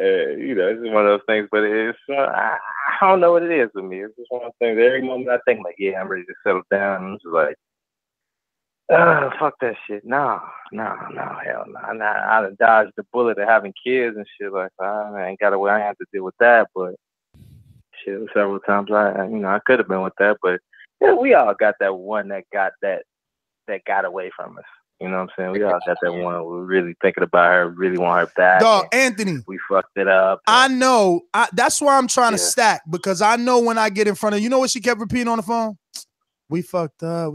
You know, it's just one of those things. But it's I don't know what it is with me. It's just one of those things. Every moment I think like, yeah, I'm ready to settle down. I'm just like, fuck that shit. No, hell no. I done dodged the bullet of having kids and shit. Like, I ain't got to. I ain't have to deal with that. But shit, several times I could have been with that. But yeah, we all got that one that got away from us. You know what I'm saying? We all got that one. We're really thinking about her, really want her back. Dog, Anthony. We fucked it up. I know. That's why I'm trying to stack, because I know when I get in front of, you know what she kept repeating on the phone? We fucked up.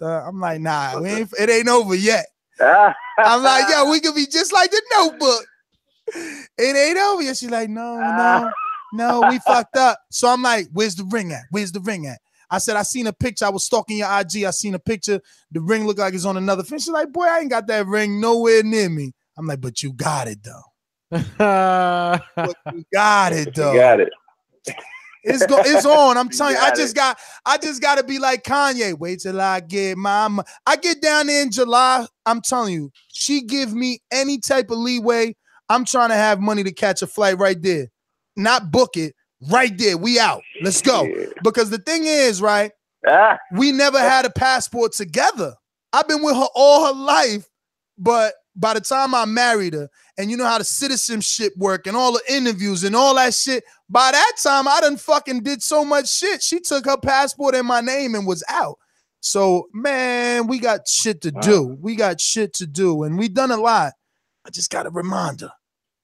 I'm like, nah, it ain't over yet. I'm like, yo, we could be just like the Notebook. It ain't over yet. She's like, no, we fucked up. So I'm like, where's the ring at? I said, I seen a picture. I was stalking your IG. I seen a picture. The ring looked like it's on another thing. She's like, boy, I ain't got that ring nowhere near me. I'm like, but you got it, though. But you got it, though. You got it. It's on. I'm telling you, I just got to be like Kanye. Wait till I get I get down there in July. I'm telling you, she give me any type of leeway. I'm trying to have money to catch a flight right there. Not book it. Right there, we out. Let's go. Yeah. Because the thing is, right, we never had a passport together. I've been with her all her life, but by the time I married her, and you know how the citizenship work and all the interviews and all that shit, by that time, I done fucking did so much shit. She took her passport in my name and was out. So, man, we got shit to do. We got shit to do, and we done a lot. I just got to remind her.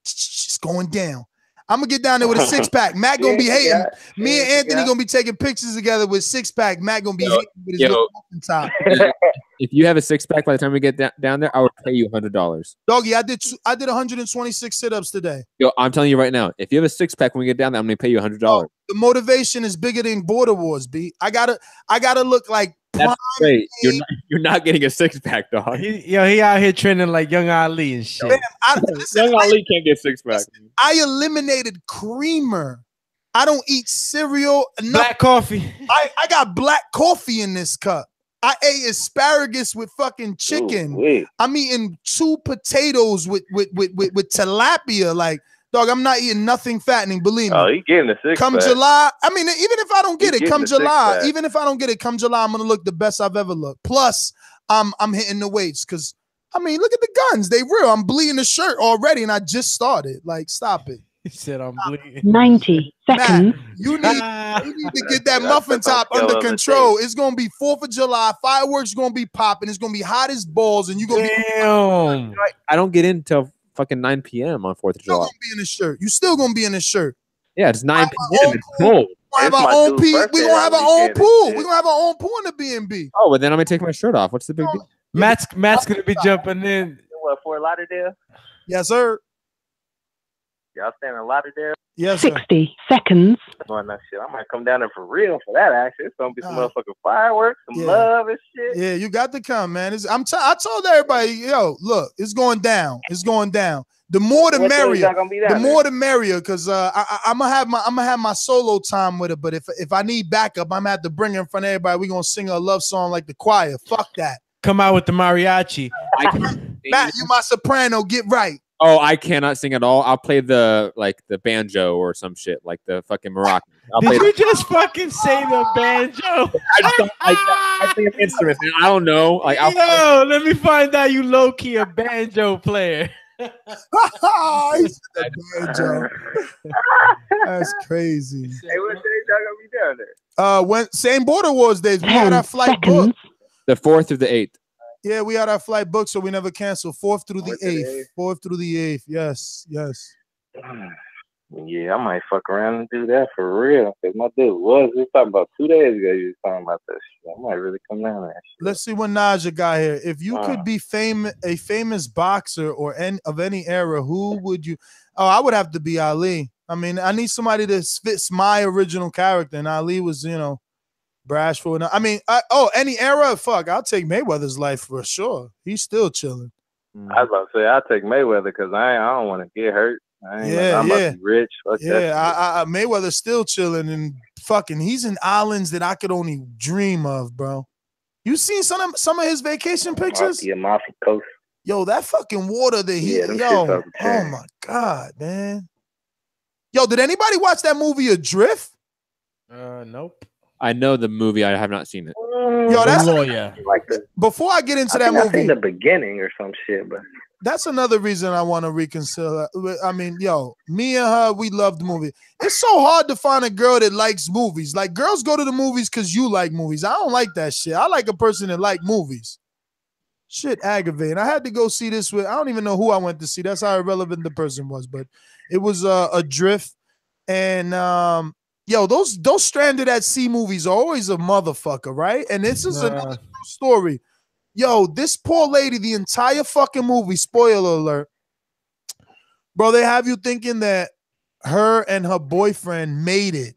It's going down. I'm gonna get down there with a six-pack. Matt gonna be hating. Me and Anthony gonna be taking pictures together with six-pack. Matt gonna be hating with his little muffin top. If you have a six-pack by the time we get down there, I will pay you $100. Doggy, I did 126 sit-ups today. Yo, I'm telling you right now, if you have a six-pack when we get down there, I'm gonna pay you $100. The motivation is bigger than border wars, B. I gotta look like. That's great. You're not getting a six-pack, dog. He out here trending like Young Ali and shit. Man, Young Ali can't get six-pack. I eliminated creamer. I don't eat cereal. Black coffee. I got black coffee in this cup. I ate asparagus with fucking chicken. Ooh, I'm eating 2 potatoes with tilapia. Like, dog, I'm not eating nothing fattening. Believe me. Oh, you getting the six-pack. Come July, I mean, even if I don't get it, come July, come July, I'm gonna look the best I've ever looked. Plus, I'm hitting the weights because I mean, look at the guns. They real. I'm bleeding the shirt already, and I just started. Like, stop it. He said I'm bleeding. 90 seconds. Matt, you need to get that muffin top under control. It's gonna be 4th of July. Fireworks gonna be popping. It's gonna be hot as balls, and you gonna be. I don't get in until fucking 9 p.m. on 4th of July. You're gonna be in a shirt. You still gonna be in a shirt. Yeah, it's 9 p.m. It's cold. We're gonna have our own pool. We're gonna have our own pool. We're gonna have our own pool in the B&B. Oh, well, then I'm gonna take my shirt off. What's the big deal? Matt's gonna be jumping in. What, Fort Lauderdale? Yes, sir. Y'all staying in Lauderdale? Yes, sir. 60 seconds. Doing that shit. I might come down there for real for that. Actually, it's gonna be some motherfucking fireworks, some love and shit. Yeah, you got to come, man. I told everybody, yo, look, it's going down. It's going down. The more the merrier. The more the merrier, because I'm gonna have my solo time with it. But if I need backup, I'm gonna have to bring her in front of everybody. We're gonna sing a love song like the choir. Fuck that. Come out with the mariachi. Matt, you my soprano. Get right. Oh, I cannot sing at all. I'll play the banjo or some shit, like the fucking Moroccan. Did you just fucking say the banjo? I play an instrument. Man. I don't know. Like, let me find out you low key a banjo player. He's the banjo. That's crazy. Hey, what day y'all gonna be down there? Same Border Wars days. We had our flight booked. The 4th through the 8th. Yeah, we had our flight booked, so we never canceled. 4th through the 8th. 4th through the 8th. Yes. Yeah, I might fuck around and do that for real. Cause my dude was talking about 2 days ago. You was talking about that shit. I might really come down there. Let's see what Naja got here. If you could be a famous boxer or of any era, who would you? Oh, I would have to be Ali. I mean, I need somebody that fits my original character, and Ali was, Bashful. I mean, any era? Fuck, I'll take Mayweather's life for sure. He's still chilling. I was about to say I'll take Mayweather because I don't want to get hurt. I'm about to be rich. Fuck that. Mayweather's still chilling and fucking. He's in islands that I could only dream of, bro. You seen some of his vacation pictures? Amalfi Coast. Yo, that fucking water that he. Oh my god, man. Yo, did anybody watch that movie Adrift? Nope. I know the movie. I have not seen it. Yo, that's Lawyer. like the. before I get into I that think I've movie. seen the beginning or some shit, but That's another reason I want to reconcile. I mean, yo, me and her, we love the movie. It's so hard to find a girl that likes movies. Like, girls go to the movies because you like movies. I don't like that shit. I like a person that like movies. Shit aggravating. I had to go see this with, I don't even know who I went to see. That's how irrelevant the person was, but it was Adrift. And yo, those stranded at sea movies are always a motherfucker, right? And this is another true story. Yo, this poor lady, the entire fucking movie, spoiler alert, bro, they have you thinking that her and her boyfriend made it.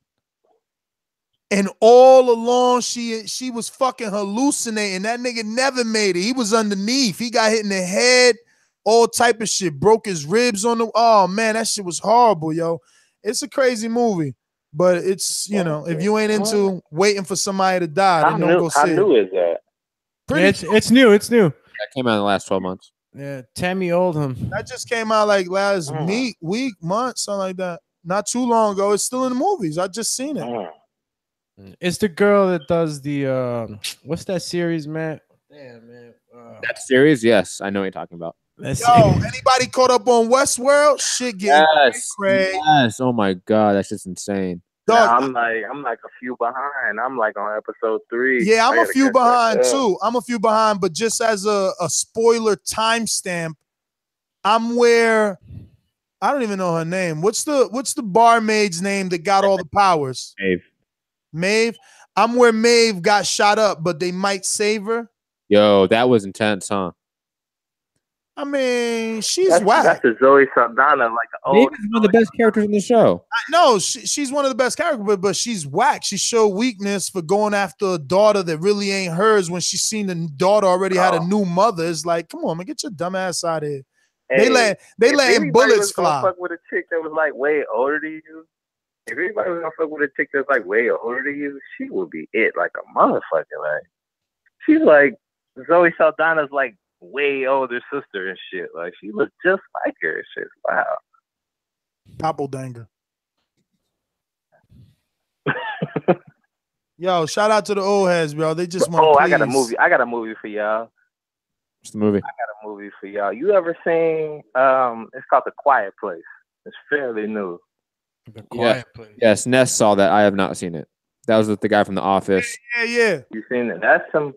And all along, she was fucking hallucinating. That nigga never made it. He was underneath. He got hit in the head, all type of shit. Broke his ribs on the. Oh man, that shit was horrible, yo. It's a crazy movie, but it's, you know, if you ain't into waiting for somebody to die, then don't go see it. How new is that? It's new. It's new. That came out in the last 12 months. Yeah, Tammy Oldham. That just came out like last week, month, something like that. Not too long ago. It's still in the movies. I just seen it. It's the girl that does the what's that series, man? Damn, man. That series, yes, I know what you're talking about. Yo, anybody caught up on Westworld? Shit getting crazy. Yes. Oh my god, that's just insane. Dog, I'm like a few behind. I'm like on episode 3. Yeah, I'm a few behind too. I'm a few behind, but just as a spoiler timestamp, I'm where I don't even know her name. What's the barmaid's name that got all the powers? Maeve. I'm where Maeve got shot up, but they might save her. Yo, that was intense, huh? I mean, she's whack. That's a Zoe Saldana, like an old. Maeve is one of the best characters in the show. No, she's one of the best characters, but she's whack. She showed weakness for going after a daughter that really ain't hers when she seen the daughter already had a new mother. It's like, come on, man, get your dumb ass out of here. Hey, they letting bullets fly. Fuck with a chick that was like way older than you. If anybody was gonna fuck with a chick that's like way older than you, she would be it like a motherfucker. Like she's like Zoe Saldana's like way older sister and shit. Like she looks just like her and shit. Wow. Doppelganger. Yo, shout out to the old heads, bro. They just want. I got a movie. I got a movie for y'all. What's the movie? I got a movie for y'all. You ever seen? It's called The Quiet Place. It's fairly new. The Quiet Place. Yes, Ness saw that. I have not seen it. That was with the guy from The Office. Yeah. You seen it? That's some.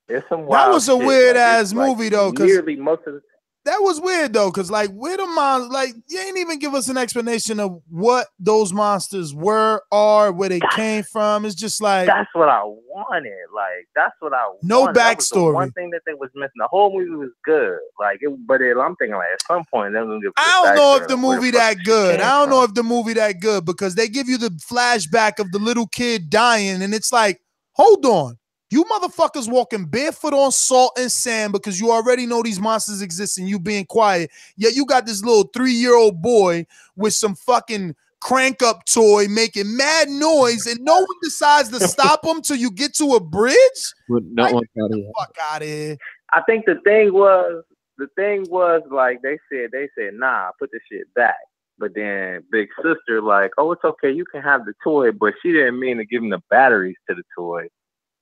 There's some. That was a weird ass like, movie though, because nearly most of the. That was weird though, because like where the monsters, like you ain't even give us an explanation of what those monsters were, are, where they came from. It's just like that's what I wanted. Like that's what I wanted. No backstory. That was the one thing that they was missing. The whole movie was good. Like, I'm thinking like at some point they're gonna give. I don't know if the movie that good. I don't know if the movie that good because they give you the flashback of the little kid dying, and it's like, hold on. You motherfuckers walking barefoot on salt and sand because you already know these monsters exist and you being quiet. Yet you got this little 3-year-old boy with some fucking crank up toy making mad noise and no one decides to stop him till you get to a bridge? Not one fuck out of here. I think the thing was like they said, nah, put the shit back. But then Big Sister like, oh, it's okay, you can have the toy, but she didn't mean to give him the batteries to the toy.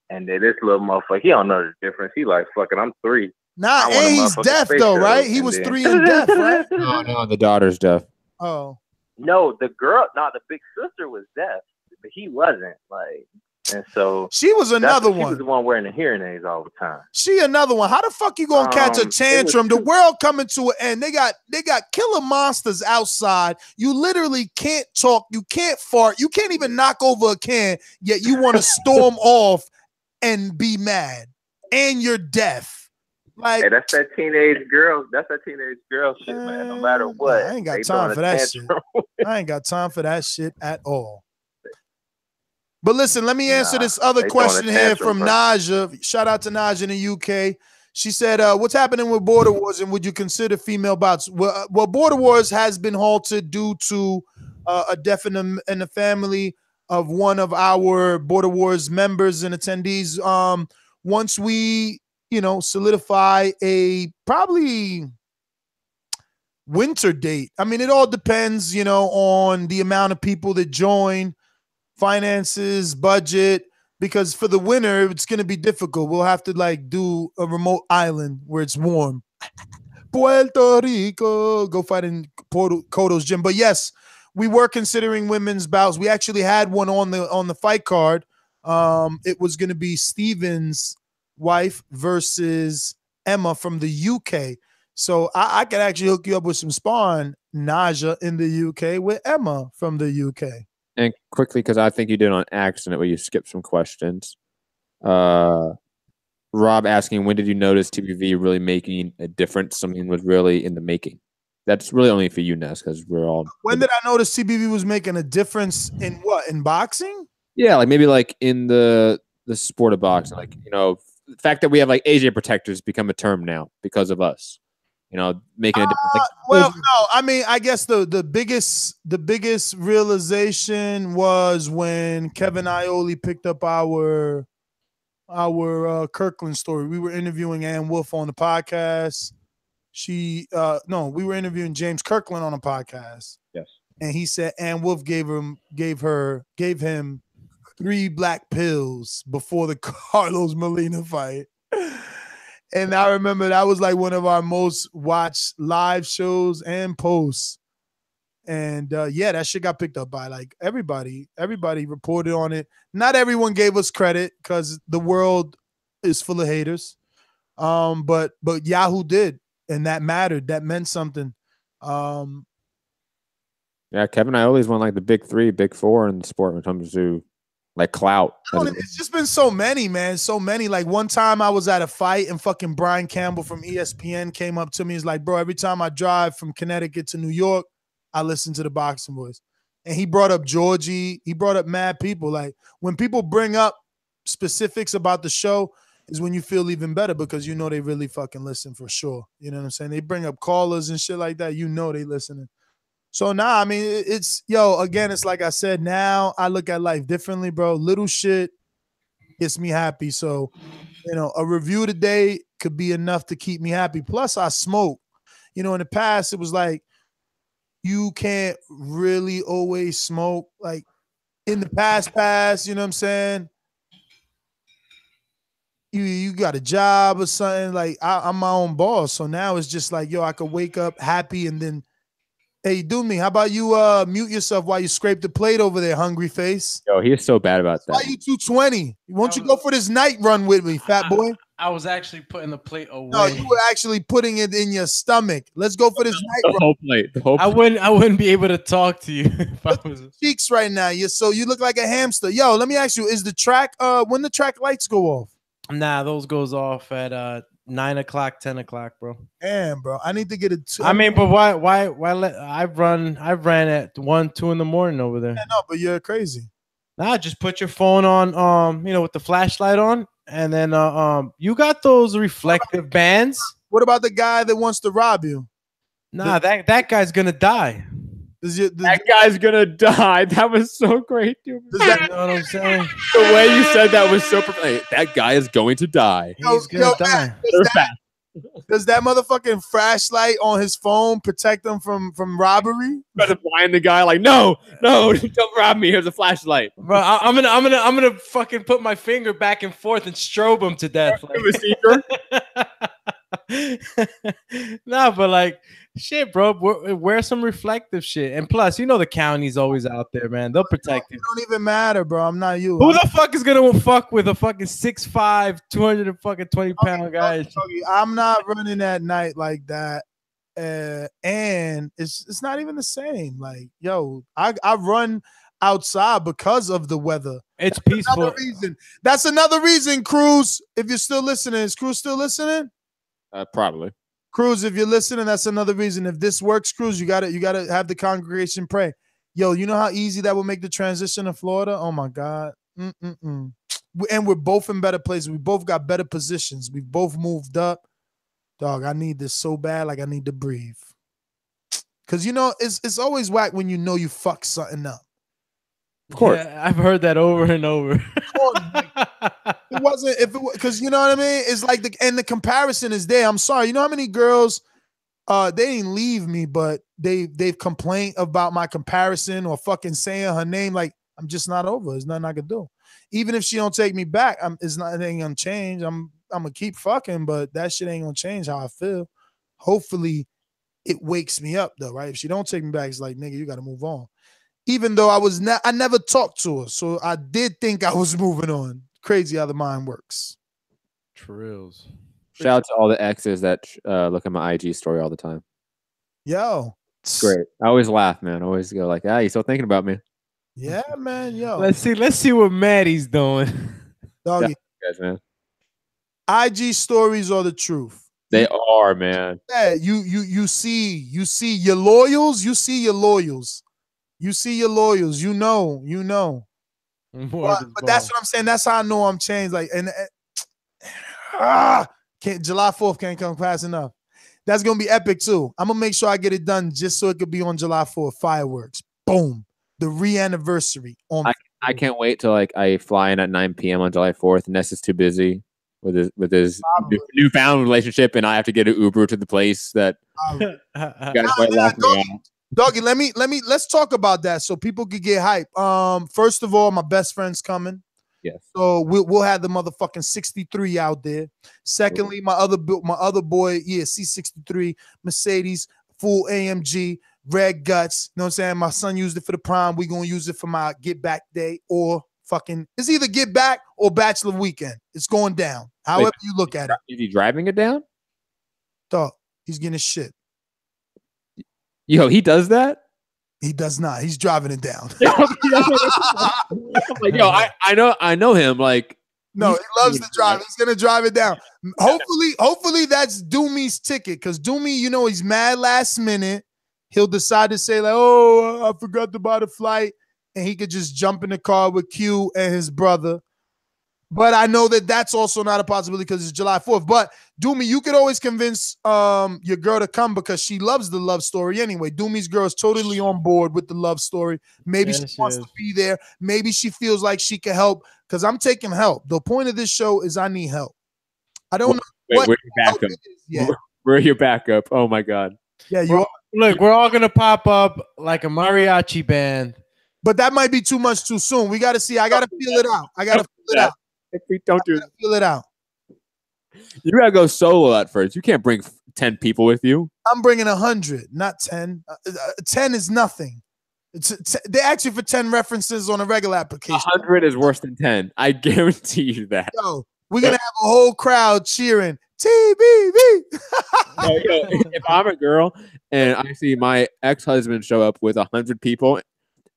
And then this little motherfucker, he don't know the difference. He like, fucking, I'm 3. Nah, and he's deaf though, right? He was 3 and deaf, right? No, the daughter's deaf. Oh. No, the big sister was deaf, but he wasn't. Like, and so she was another one. She was the one wearing the hearing aids all the time. She another one. How the fuck you gonna catch a tantrum? The world coming to an end. They got killer monsters outside. You literally can't talk. You can't fart. You can't even knock over a can. Yet you want to storm off and be mad, and you're deaf. Like, hey, that's that teenage girl. That's that teenage girl shit, man. No matter what, I ain't got time for that shit. I ain't got time for that shit at all. But listen, let me answer this other question here from Naja. Shout out to Naja in the UK. She said, "What's happening with Border Wars, and would you consider female bots?" Well, Border Wars has been halted due to a death in the family of one of our Border Wars members and attendees. Once we, solidify a probably winter date. I mean, it all depends, you know, on the amount of people that join, finances, budget. Because for the winter, it's going to be difficult. We'll have to like do a remote island where it's warm. Puerto Rico, go fight in Cotto's gym. But yes, we were considering women's bouts. We actually had one on the fight card. It was going to be Steven's wife versus Emma from the UK. So I could actually hook you up with some sparring, Naja in the UK with Emma from the UK. And quickly, because I think you did it on accident where you skipped some questions. Rob asking, when did you notice TBV really making a difference? Something was really in the making. That's really only for you, Ness, because we're all. When did I notice TBV was making a difference in what? In boxing? Yeah, like maybe like in the sport of boxing. Like, you know, the fact that we have like AJ protectors become a term now because of us. You know, making a difference. Like, well, no, I mean, I guess the biggest realization was when Kevin Ioli picked up our Kirkland story. We were interviewing Ann Wolf on the podcast. We were interviewing James Kirkland on a podcast. Yes. And he said Ann Wolf gave him 3 black pills before the Carlos Molina fight. And I remember that was like one of our most watched live shows and posts. And yeah, that shit got picked up by like everybody. Everybody reported on it. Not everyone gave us credit because the world is full of haters. But Yahoo did, and that mattered. That meant something. Yeah, Kevin Ioli's one of like the big 3, big 4 in the sport when it comes to like clout. It's just been so many, man. So many. Like one time I was at a fight and fucking Brian Campbell from ESPN came up to me. He's like, bro, every time I drive from Connecticut to New York, I listen to the Boxing Voice. And he brought up Georgie. He brought up mad people. Like when people bring up specifics about the show is when you feel even better because you know they really fucking listen for sure. You know what I'm saying? They bring up callers and shit like that. You know they listening. So now, I mean, it's like I said, now I look at life differently, bro. Little shit gets me happy. So, you know, a review today could be enough to keep me happy. Plus, I smoke. You know, in the past, it was like you can't really always smoke. Like in the past, you know what I'm saying? You got a job or something. Like I'm my own boss. So now it's just like, yo, I could wake up happy and then, hey, do me. How about you mute yourself while you scrape the plate over there, hungry face? Yo, he is so bad about that. Why you 220? Won't you go for this night run with me, fat boy? I was actually putting the plate away. No, you were actually putting it in your stomach. Let's go for this night run. Whole plate. The whole plate. I wouldn't be able to talk to you if I was cheeks right now. You look like a hamster. Yo, let me ask you, is the track when the track lights go off? Nah, those goes off at 9 o'clock, 10 o'clock, bro. Damn, bro. I need to get it. I mean, but why I ran at 1, 2 in the morning over there. Yeah, no, but you're crazy. Nah, just put your phone on, with the flashlight on, and then you got those reflective bands. What about the guy that wants to rob you? Nah, that guy's gonna die. That guy's gonna die. That was so great, dude. You know what I'm saying? The way you said that was so perfect. Hey, that guy is going to die. He's gonna die. Does that motherfucking flashlight on his phone protect him from robbery? Try to blind the guy like, no, don't rob me. Here's a flashlight. Bro, I'm gonna fucking put my finger back and forth and strobe him to death. Nah, but like shit, bro. Wear some reflective shit. And plus, the county's always out there, man. They'll protect you. It don't even matter, bro. I'm not you. Who the fuck is gonna fuck with a fucking 6'5", 220-pound guy? I'm not running at night like that. And it's not even the same. Like, yo, I run outside because of the weather. It's peaceful. That's another reason, Cruz. If you're still listening, is Cruz still listening? Probably. Cruz, if you're listening, that's another reason. If this works, Cruz, you gotta have the congregation pray. Yo, you know how easy that would make the transition to Florida? Oh my God. And we're both in better places. We both got better positions. We both moved up. Dog, I need this so bad, like I need to breathe. Cause it's always whack when you know you fucked something up. Of course. Yeah, I've heard that over and over. It wasn't because you know what I mean. It's like the comparison is there. I'm sorry. You know how many girls They didn't leave me, but they've complained about my comparison or fucking saying her name. Like, I'm just not over. There's nothing I could do. Even if she don't take me back, it ain't gonna change. I'm gonna keep fucking, but that shit ain't gonna change how I feel. Hopefully, it wakes me up though, right? If she don't take me back, it's like, nigga, you got to move on. Even though I never talked to her, so I did think I was moving on. Crazy how the mind works. Trills. Shout out to all the exes that look at my IG story all the time. Yo, It's great. I always laugh, man. I always go like, you still thinking about me? Yeah, man. Yo, Let's see what Maddie's doing. doggy. Guys, man. IG stories are the truth. They are, man. Yeah, you see your loyals. You see your loyals. You see your loyals. You know. But that's what I'm saying. That's how I know I'm changed. Like, July 4th can't come fast enough. That's gonna be epic too. I'm gonna make sure I get it done just so it could be on July 4th. Fireworks. Boom. The re-anniversary on. I can't wait till like I fly in at 9 p.m. on July 4th. Ness is too busy with his newfound relationship, and I have to get an Uber to the place that you guys might laugh me out. Doggy, let's talk about that so people could get hype. First of all, my best friend's coming. Yes. So we'll have the motherfucking 63 out there. Secondly, my other boy, C63 Mercedes, full AMG, red guts. You know what I'm saying? My son used it for the prom. We gonna use it for my get back day or fucking. It's either get back or bachelor weekend. It's going down. However you look at it. Is he driving it down? Dog, he's getting his shit. Yo, he does that? He does not. He's driving it down. Like, yo, I know him. Like, no, he loves to drive. He's gonna drive it down. Hopefully that's Doomy's ticket. Because Doomy, he's mad last minute. He'll decide to say, like, oh, I forgot to buy the flight. And he could just jump in the car with Q and his brother. But I know that that's also not a possibility because it's July 4th. But Doomy, you could always convince your girl to come because she loves the love story anyway. Doomy's girl is totally on board with the love story. Maybe she wants to be there. Maybe she feels like she can help because I'm taking help. The point of this show is I need help. I don't know. Wait, where's your backup? Yeah. Where's your backup? Oh my God. Yeah, look, we're all gonna pop up like a mariachi band. But that might be too much too soon. We gotta see. I gotta feel it out. If we don't do it, feel it out. You gotta go solo at first. You can't bring 10 people with you. I'm bringing 100, not 10. 10 is nothing. They ask you for 10 references on a regular application. 100 is worse than 10. I guarantee you that. Yo, we're gonna have a whole crowd cheering TBV. If I'm a girl and I see my ex-husband show up with 100 people,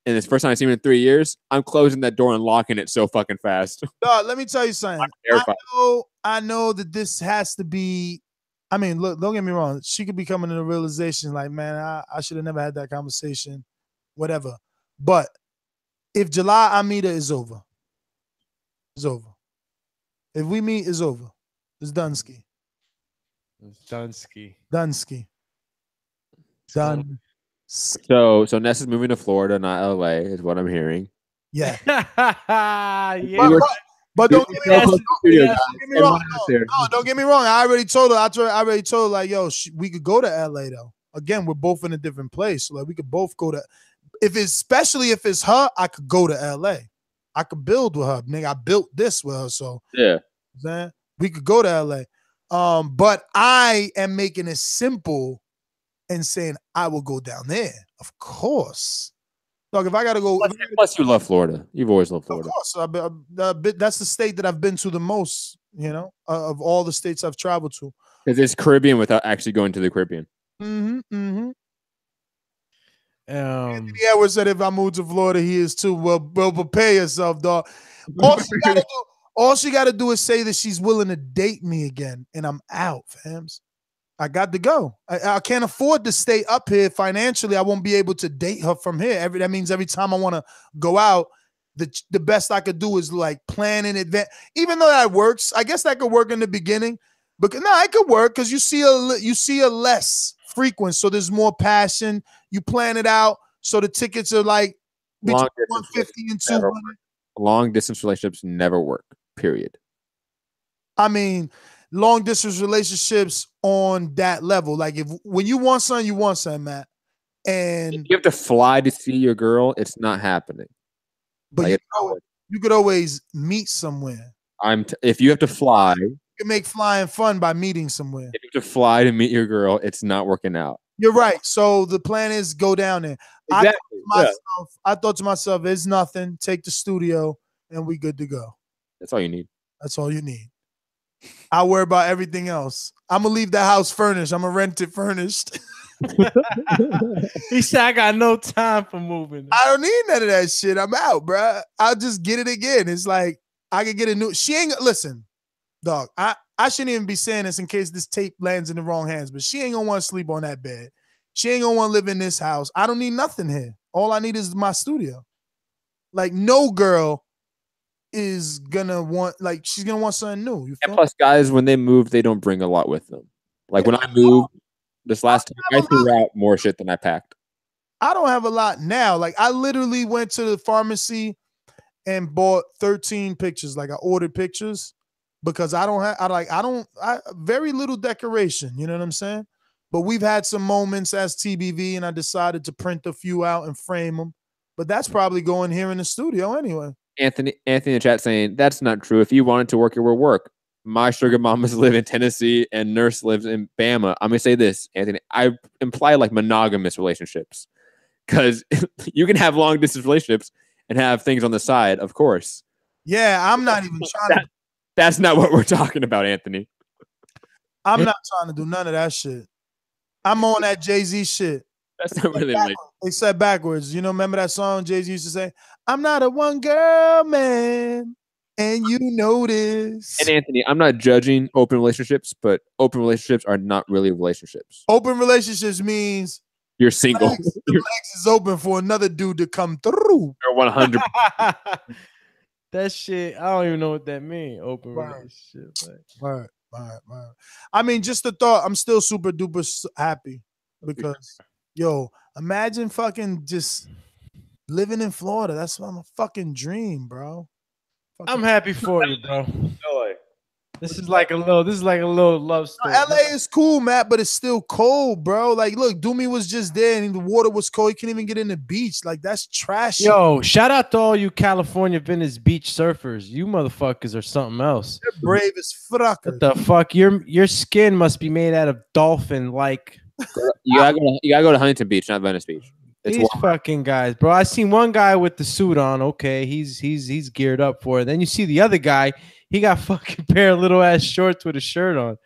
and it's the first time I've seen him in 3 years, I'm closing that door and locking it so fucking fast. Dog, let me tell you something. I know that this has to be. I mean, look, don't get me wrong. She could be coming to the realization, like, man, I should have never had that conversation, whatever. But if July I meet her, it's over. It's over. If we meet, it's over. It's Dunsky. Dunsky. Done. So Ness is moving to Florida, not LA, is what I'm hearing. Yeah. But don't get me wrong. No, don't get me wrong. I already told her. Like, yo, we could go to LA though. Again, we're both in a different place. So like, we could both go to. Especially if it's her, I could go to LA. I could build with her, nigga. I built this with her, so yeah. Man, we could go to LA. But I am making it simple and saying I will go down there. Of course. Look, if I gotta go. Plus, you love Florida. You've always loved Florida. Of course. That's the state that I've been to the most, of all the states I've traveled to. Because it's Caribbean without actually going to the Caribbean. Anthony Edwards said if I move to Florida, he is too. Well, prepare yourself, dog. All she gotta do is say that she's willing to date me again, and I'm out, fams. I got to go. I can't afford to stay up here financially. I won't be able to date her from here. That means every time I want to go out, the best I could do is like plan in advance. Even though that works, I guess that could work in the beginning. But no, it could work because you see a less frequent, so there's more passion. You plan it out, so the tickets are like between 150 and 200. Long distance relationships never work. Period. I mean, long distance relationships on that level. Like when you want something, you want something, Matt. And If you have to fly to see your girl, it's not happening. but Like, you could always meet somewhere. If you have to fly, You can make flying fun by meeting somewhere. if you have to fly to meet your girl, it's not working out. You're right. So the plan is go down there. Exactly. I thought to myself, it's nothing. Take the studio and we good to go. That's all you need. That's all you need. I'll worry about everything else. I'm gonna leave the house furnished. I'm gonna rent it furnished. He said, I got no time for moving. I don't need none of that shit. I'm out, bruh. I'll just get it again. It's like I could get a new. She ain't listen, dog. I shouldn't even be saying this in case this tape lands in the wrong hands, but she ain't gonna want to sleep on that bed. She ain't gonna want to live in this house. I don't need nothing here. All I need is my studio. Like no girl is gonna want, like she's gonna want something new. You feel And plus, guys, when they move, they don't bring a lot with them. Like when I moved this last time, I threw out more shit than I packed. I don't have a lot now. Like I literally went to the pharmacy and bought 13 pictures. Like I ordered pictures because I very little decoration. You know what I'm saying? But we've had some moments as TBV and I decided to print a few out and frame them. But that's probably going here in the studio anyway. Anthony in the chat saying, that's not true. If you wanted to work, it will work. My sugar mamas live in Tennessee and Nurse lives in Bama. I'm going to say this, Anthony. I imply like monogamous relationships because you can have long distance relationships and have things on the side, of course. Yeah, I'm not even trying to. That's not what we're talking about, Anthony. I'm not trying to do none of that shit. I'm on that Jay-Z shit. That's not really like. They said backwards. You know, remember that song Jay-Z used to say, I'm not a one girl man. And you know this. And Anthony, I'm not judging open relationships, but open relationships are not really relationships. Open relationships means you're single. The legs is open for another dude to come through. You're 100. That shit, I don't even know what that means. Open relationship. Right. I mean, just the thought, I'm still super duper happy because, yo, imagine fucking just living in Florida. That's my fucking dream, bro. I'm happy for you, bro. This is like a little love story. LA is cool, Matt, but it's still cold, bro. Like, look, Doomy was just there and the water was cold. He couldn't even get in the beach. Like, that's trash. Yo, shout out to all you California Venice beach surfers. You motherfuckers are something else. They're brave as fuck. What the fuck? Your skin must be made out of dolphin like. You gotta go to Huntington Beach, not Venice Beach. These fucking guys, bro. I seen one guy with the suit on. Okay, he's geared up for it. Then you see the other guy. He got fucking pair of little ass shorts with a shirt on,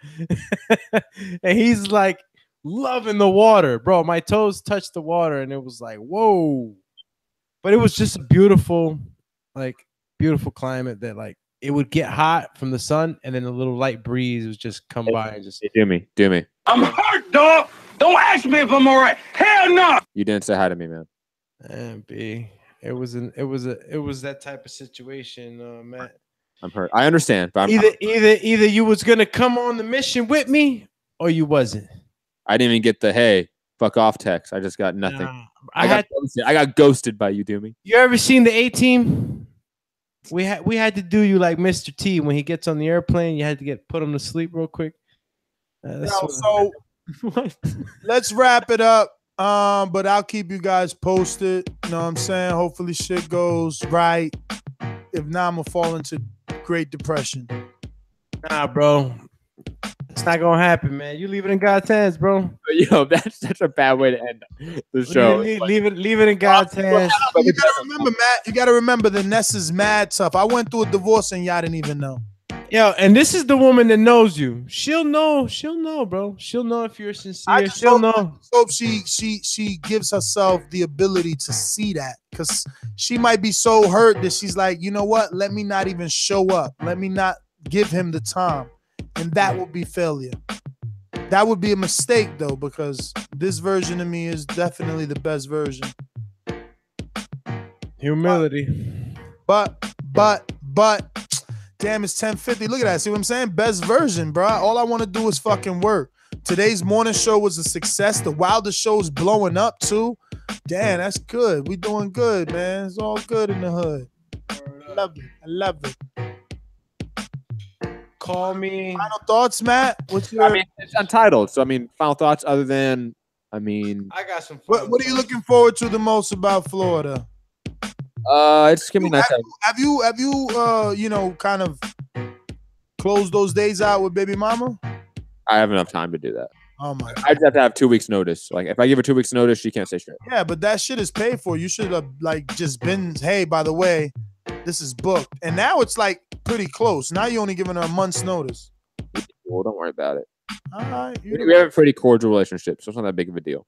and he's like loving the water, bro. My toes touched the water, and it was like whoa. But it was just a beautiful climate that like it would get hot from the sun, and then a little light breeze would just come by and just do me. I'm hurt, dog. Don't ask me if I'm all right. Hell no. You didn't say hi to me, man. And B, it was that type of situation, Matt. I'm hurt. I understand, but either you was gonna come on the mission with me or you wasn't. I didn't even get the hey, fuck off text. I just got nothing. I got ghosted by you, Doomy. You ever seen the A-Team? We had to do you like Mr. T when he gets on the airplane. You had to put him to sleep real quick. So let's wrap it up. But I'll keep you guys posted. You know what I'm saying? Hopefully shit goes right. If not, I'm gonna fall into Great Depression. Nah, bro. It's not gonna happen, man. You leave it in God's hands, bro. Yo, that's such a bad way to end the show. Leave it in God's hands. You gotta remember, Matt. You gotta remember the Ness is mad tough. I went through a divorce and y'all didn't even know. Yo, and this is the woman that knows you. She'll know, bro. She'll know if you're sincere. She'll know. I hope she gives herself the ability to see that, because she might be so hurt that she's like, you know what? Let me not even show up. Let me not give him the time, and that would be failure. That would be a mistake though, because this version of me is definitely the best version. Humility. But. Damn, it's 10:50. Look at that. See what I'm saying? Best version, bro. All I want to do is fucking work. Today's morning show was a success. The Wilder show's blowing up too. Damn, that's good. We doing good, man. It's all good in the hood. I love it. call me. Final thoughts, Matt? What's your? I mean, it's Untitled. So I mean, final thoughts other than I mean, I got some. What are you looking forward to the most about Florida? it's gonna be nice. Have you you know, kind of closed those days out with baby mama? I have enough time to do that. Oh my God. I just have to have 2 weeks notice. Like if I give her 2 weeks notice, she can't stay straight. Yeah, but that shit is paid for. You should have like just been, hey, by the way, this is booked. And now it's like pretty close. Now you're only giving her a month's notice. Well, don't worry about it. All right. We have a pretty cordial relationship, so it's not that big of a deal.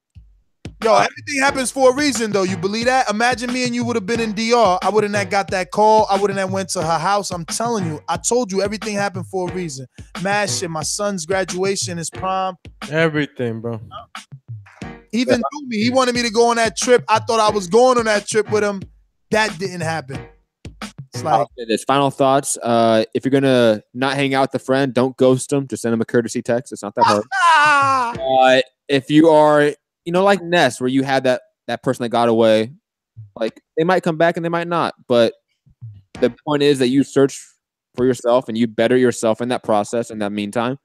Yo, everything happens for a reason, though. You believe that? Imagine me and you would have been in DR. I wouldn't have got that call. I wouldn't have went to her house. I'm telling you. I told you everything happened for a reason. Mad shit. My son's graduation, his prom. Everything, bro. Even through me. He wanted me to go on that trip. I thought I was going on that trip with him. That didn't happen. It's like This final thoughts. If you're gonna not hang out with a friend, don't ghost them. Just send them a courtesy text. It's not that hard. If you are, you know, like Ness, where you had that person that got away, like they might come back and they might not. But the point is that you search for yourself and you better yourself in that process. In that meantime,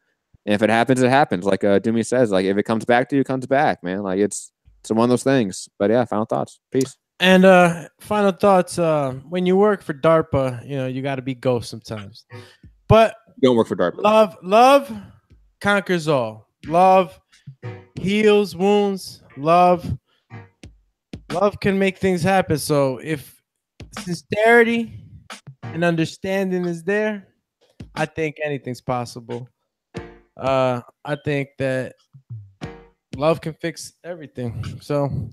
and if it happens, it happens. Like Doomy says, like if it comes back to you, it comes back, man. Like it's one of those things. But yeah, final thoughts. Peace. And final thoughts. When you work for DARPA, you know you got to be ghost sometimes. But Don't work for DARPA. Love conquers all. Love heals wounds. Love can make things happen. So if sincerity and understanding is there, I think anything's possible. I think that love can fix everything. So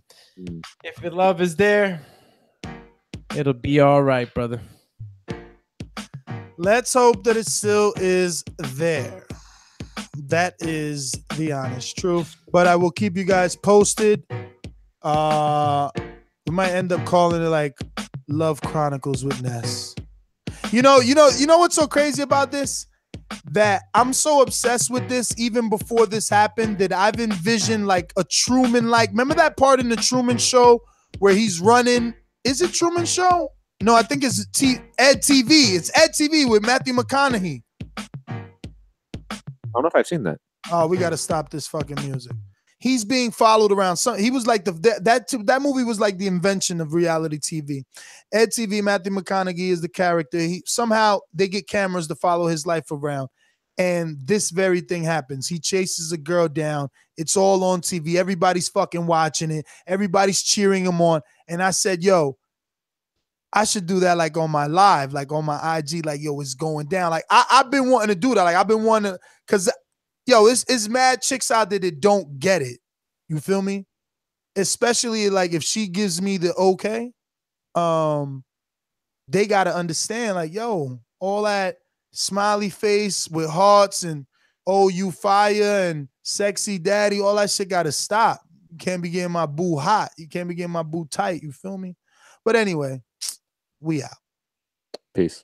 if the love is there, it'll be all right, brother. let's hope that it still is there. That is the honest truth. But I will keep you guys posted. We might end up calling it like Love Chronicles with Ness. You know what's so crazy about this? That I'm so obsessed with this even before this happened that I've envisioned like a Truman-like. Remember that part in the Truman Show where he's running? Is it Truman Show? No, I think it's Ed TV. It's Ed TV with Matthew McConaughey. I don't know if I've seen that. Oh, we got to stop this fucking music. He's being followed around. He was like that movie was like the invention of reality TV. Ed TV, Matthew McConaughey is the character. Somehow they get cameras to follow his life around. And this very thing happens. He chases a girl down. It's all on TV. Everybody's fucking watching it. Everybody's cheering him on. And I said, yo, I should do that like on my live, like on my IG, like, yo, it's going down. Like I've been wanting to do that. Like I've been wanting to, because yo, it's mad chicks out there that don't get it. You feel me? Especially like if she gives me the okay, they gotta understand, like, yo, all that smiley face with hearts and oh, you fire and sexy daddy, all that shit gotta stop. You can't be getting my boo hot. You can't be getting my boo tight. You feel me? But anyway, we out. Peace.